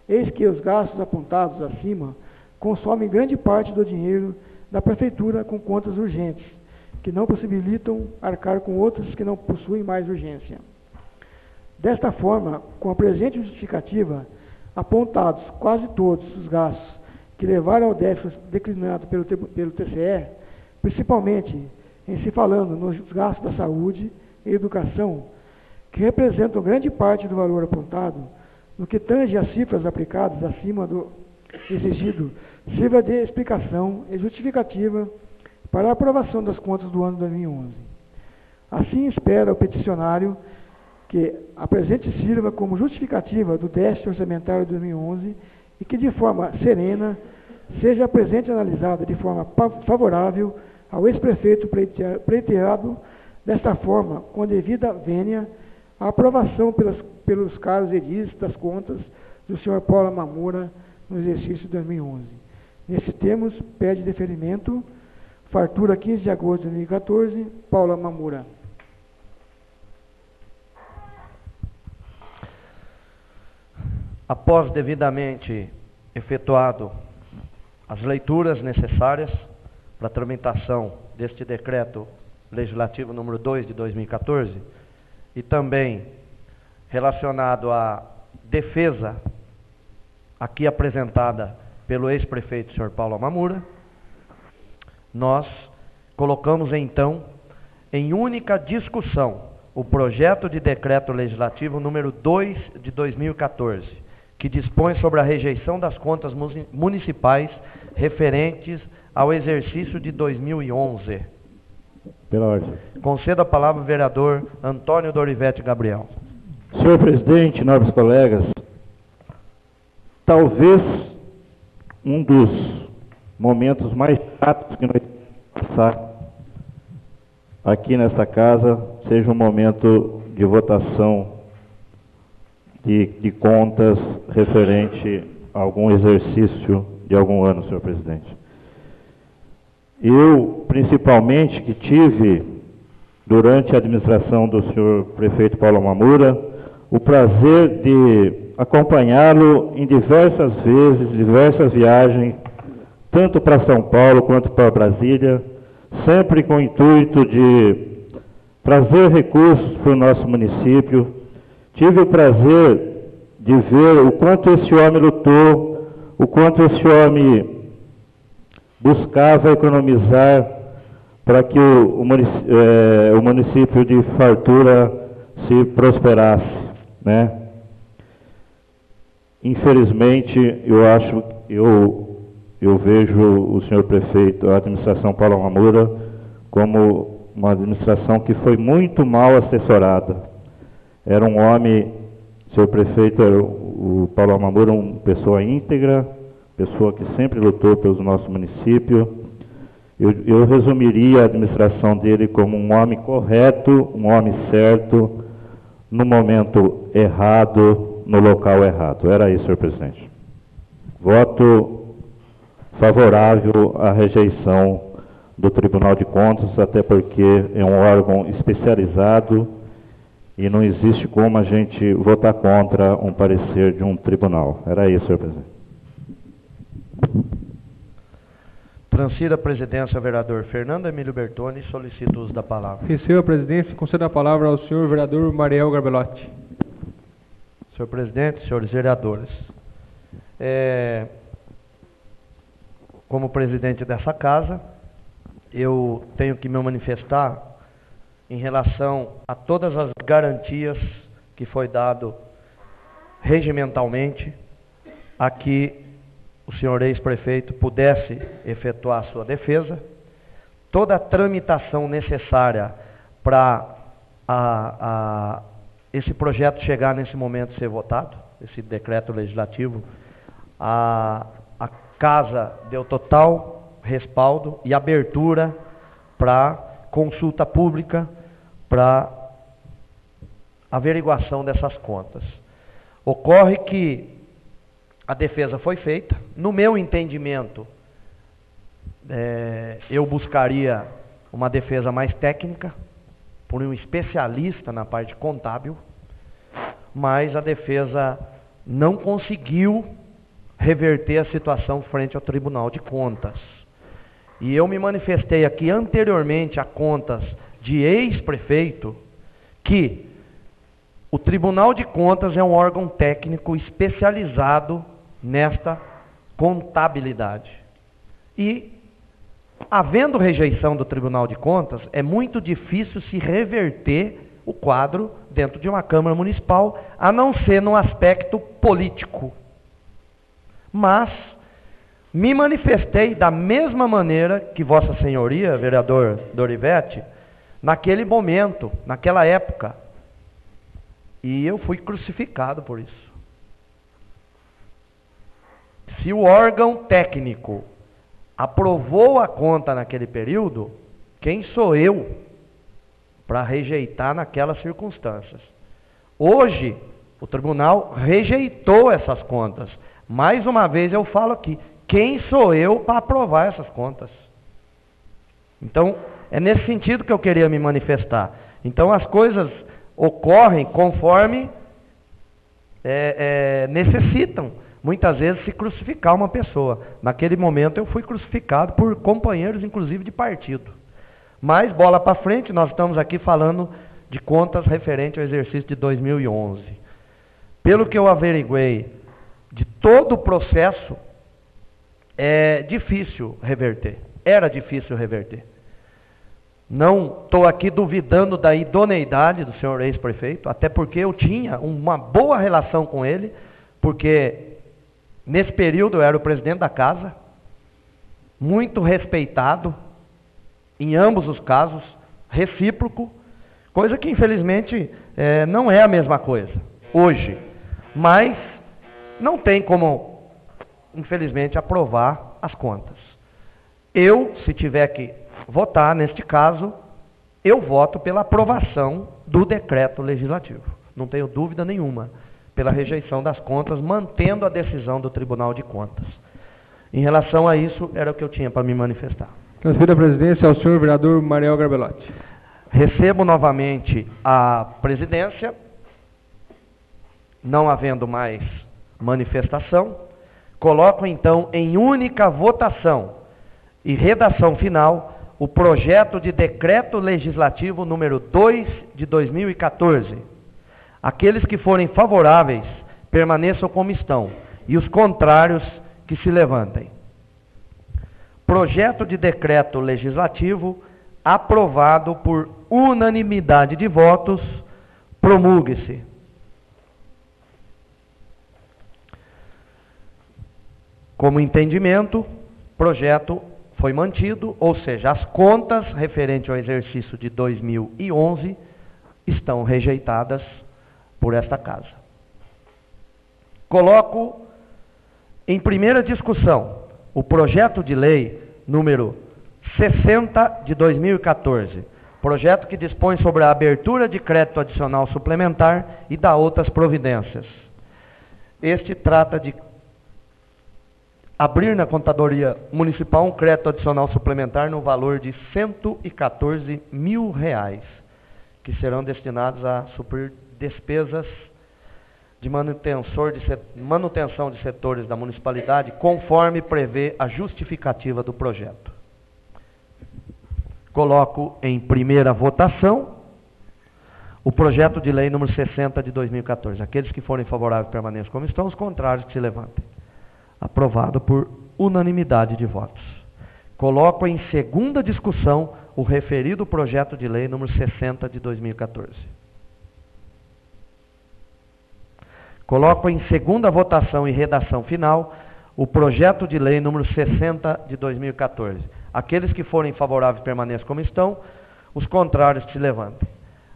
Eis que os gastos apontados acima consomem grande parte do dinheiro da prefeitura com contas urgentes, que não possibilitam arcar com outras que não possuem mais urgência. Desta forma, com a presente justificativa, apontados quase todos os gastos que levaram ao déficit declinado pelo TCE, principalmente em se falando nos gastos da saúde e educação, que representam grande parte do valor apontado, no que tange às cifras aplicadas acima do exigido sirva de explicação e justificativa para a aprovação das contas do ano 2011. Assim espera o peticionário que a presente sirva como justificativa do déficit orçamentário de 2011 e que, de forma serena, seja a presente analisada de forma favorável ao ex-prefeito pleiteado desta forma, com devida vênia, a aprovação pelos caros edis das contas do senhor Paulo Mamura no exercício de 2011. Nesses termos, pede deferimento, fartura 15 de agosto de 2014, Paula Mamura. Após devidamente efetuado as leituras necessárias para a tramitação deste decreto legislativo número 2 de 2014 e também relacionado à defesa aqui apresentada pelo ex-prefeito senhor Paulo Mamura, nós colocamos então em única discussão o projeto de decreto legislativo número 2 de 2014, que dispõe sobre a rejeição das contas municipais referentes ao exercício de 2011. Pela ordem. Concedo a palavra ao vereador Antônio Dorivete Gabriel. Senhor presidente, nobres colegas, talvez um dos momentos mais chatos que nós temos passar aqui nesta casa seja um momento de votação de contas referente a algum exercício de algum ano, senhor presidente. Eu, principalmente, que tive, durante a administração do senhor prefeito Paulo Mamura, o prazer de acompanhá-lo em diversas vezes, diversas viagens, tanto para São Paulo quanto para Brasília, sempre com o intuito de trazer recursos para o nosso município. Tive o prazer de ver o quanto esse homem lutou, o quanto esse homem buscava economizar para que o município de Fartura se prosperasse, né? Infelizmente, eu vejo o senhor prefeito, a administração Paulo Mamura, como uma administração que foi muito mal assessorada. Era um homem, senhor prefeito, o Paulo Mamura, uma pessoa íntegra, pessoa que sempre lutou pelo nosso município. Eu resumiria a administração dele como um homem correto, um homem certo, no momento errado, no local errado. Era isso, senhor presidente. Voto favorável à rejeição do Tribunal de Contas, até porque é um órgão especializado e não existe como a gente votar contra um parecer de um tribunal. Era isso, senhor presidente. Transfiro a presidência ao vereador Fernando Emílio Bertoni e solicito o uso da palavra. Recebo a presidência e concedo a palavra ao senhor vereador Mariel Garbelotti. Senhor presidente, senhores vereadores, como presidente dessa casa, eu tenho que me manifestar em relação a todas as garantias que foi dado regimentalmente a que o senhor ex-prefeito pudesse efetuar a sua defesa, toda a tramitação necessária para esse projeto chegar nesse momento ser votado, esse decreto legislativo, a casa deu total respaldo e abertura para consulta pública, para averiguação dessas contas. Ocorre que a defesa foi feita. No meu entendimento, eu buscaria uma defesa mais técnica, por um especialista na parte contábil, mas a defesa não conseguiu reverter a situação frente ao Tribunal de Contas. E eu me manifestei aqui anteriormente a contas de ex-prefeito que o Tribunal de Contas é um órgão técnico especializado nesta contabilidade. E, havendo rejeição do Tribunal de Contas, é muito difícil se reverter o quadro dentro de uma Câmara Municipal, a não ser no aspecto político. Mas, Me manifestei da mesma maneira que Vossa Senhoria, vereador Dorivete, naquele momento, naquela época. E eu fui crucificado por isso. Se o órgão técnico aprovou a conta naquele período, quem sou eu para rejeitar naquelas circunstâncias? Hoje, o tribunal rejeitou essas contas. Mais uma vez eu falo aqui, quem sou eu para aprovar essas contas? Então, é nesse sentido que eu queria me manifestar. Então, as coisas ocorrem conforme necessitam, muitas vezes, se crucificar uma pessoa. Naquele momento eu fui crucificado por companheiros, inclusive, de partido. Mas, bola para frente, nós estamos aqui falando de contas referentes ao exercício de 2011. Pelo que eu averiguei de todo o processo, é difícil reverter. Era difícil reverter. Não estou aqui duvidando da idoneidade do senhor ex-prefeito, até porque eu tinha uma boa relação com ele, porque nesse período eu era o presidente da casa, muito respeitado, em ambos os casos, recíproco, coisa que infelizmente não é a mesma coisa, hoje. Mas não tem como, infelizmente, aprovar as contas. Eu, se tiver que votar, neste caso, eu voto pela aprovação do decreto legislativo. Não tenho dúvida nenhuma, pela rejeição das contas, mantendo a decisão do Tribunal de Contas. Em relação a isso, era o que eu tinha para me manifestar. Transfiro a presidência ao senhor vereador Mariel Garbelotti. Recebo novamente a presidência, não havendo mais manifestação, coloco então em única votação e redação final o projeto de decreto legislativo número 2 de 2014. Aqueles que forem favoráveis, permaneçam como estão, e os contrários, que se levantem. Projeto de decreto legislativo aprovado por unanimidade de votos, promulgue-se. Como entendimento, projeto foi mantido, ou seja, as contas referentes ao exercício de 2011 estão rejeitadas por esta casa. Coloco em primeira discussão o projeto de lei número 60 de 2014, projeto que dispõe sobre a abertura de crédito adicional suplementar e da outras providências. Este trata de abrir na contadoria municipal um crédito adicional suplementar no valor de R$114 mil, que serão destinados a suprir despesas de manutenção de setores da municipalidade, conforme prevê a justificativa do projeto. Coloco em primeira votação o projeto de lei número 60 de 2014. Aqueles que forem favoráveis permaneçam como estão, os contrários que se levantem. Aprovado por unanimidade de votos. Coloco em segunda discussão o referido projeto de lei número 60 de 2014. Coloco em segunda votação e redação final o projeto de lei número 60 de 2014. Aqueles que forem favoráveis permaneçam como estão, os contrários que se levantem.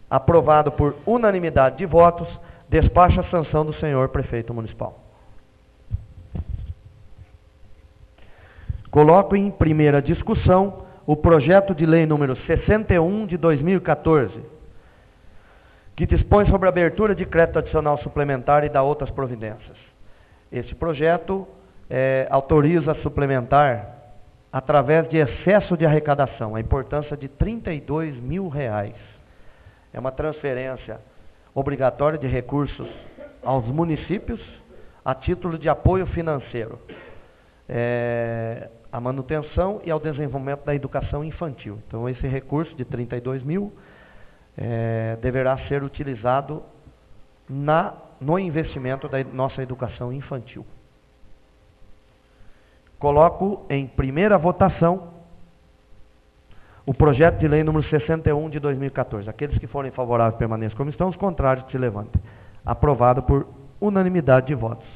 Aprovado por unanimidade de votos, despacha a sanção do senhor prefeito municipal. Coloco em primeira discussão o projeto de lei número 61 de 2014, que dispõe sobre a abertura de crédito adicional suplementar e da outras providências. Este projeto autoriza suplementar, através de excesso de arrecadação, a importância de R$32 mil. É uma transferência obrigatória de recursos aos municípios a título de apoio financeiro. A manutenção e ao desenvolvimento da educação infantil. Então, esse recurso de 32 mil deverá ser utilizado no investimento da nossa educação infantil. Coloco em primeira votação o projeto de lei número 61 de 2014. Aqueles que forem favoráveis permaneçam como estão, os contrários que se levantem. Aprovado por unanimidade de votos.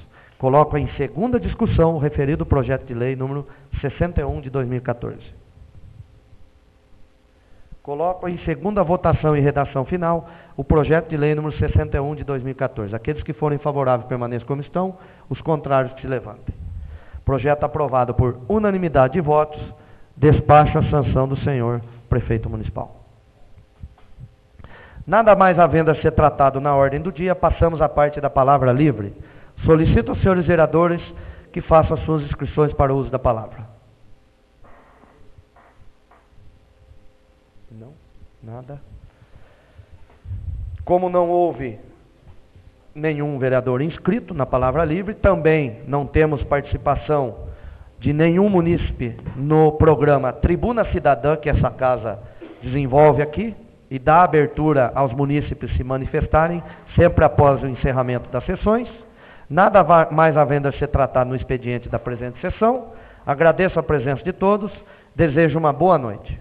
Coloco em segunda discussão o referido projeto de lei número 61 de 2014. Coloco em segunda votação e redação final o projeto de lei número 61 de 2014. Aqueles que forem favoráveis permaneçam como estão, os contrários que se levantem. Projeto aprovado por unanimidade de votos, despacho a sanção do senhor prefeito municipal. Nada mais havendo a ser tratado na ordem do dia, passamos à parte da palavra livre. Solicito aos senhores vereadores que façam as suas inscrições para o uso da palavra. Não? Nada? Como não houve nenhum vereador inscrito na palavra livre, também não temos participação de nenhum munícipe no programa Tribuna Cidadã, que essa casa desenvolve aqui, e dá abertura aos munícipes se manifestarem, sempre após o encerramento das sessões. Nada mais havendo a ser tratado no expediente da presente sessão. Agradeço a presença de todos, desejo uma boa noite.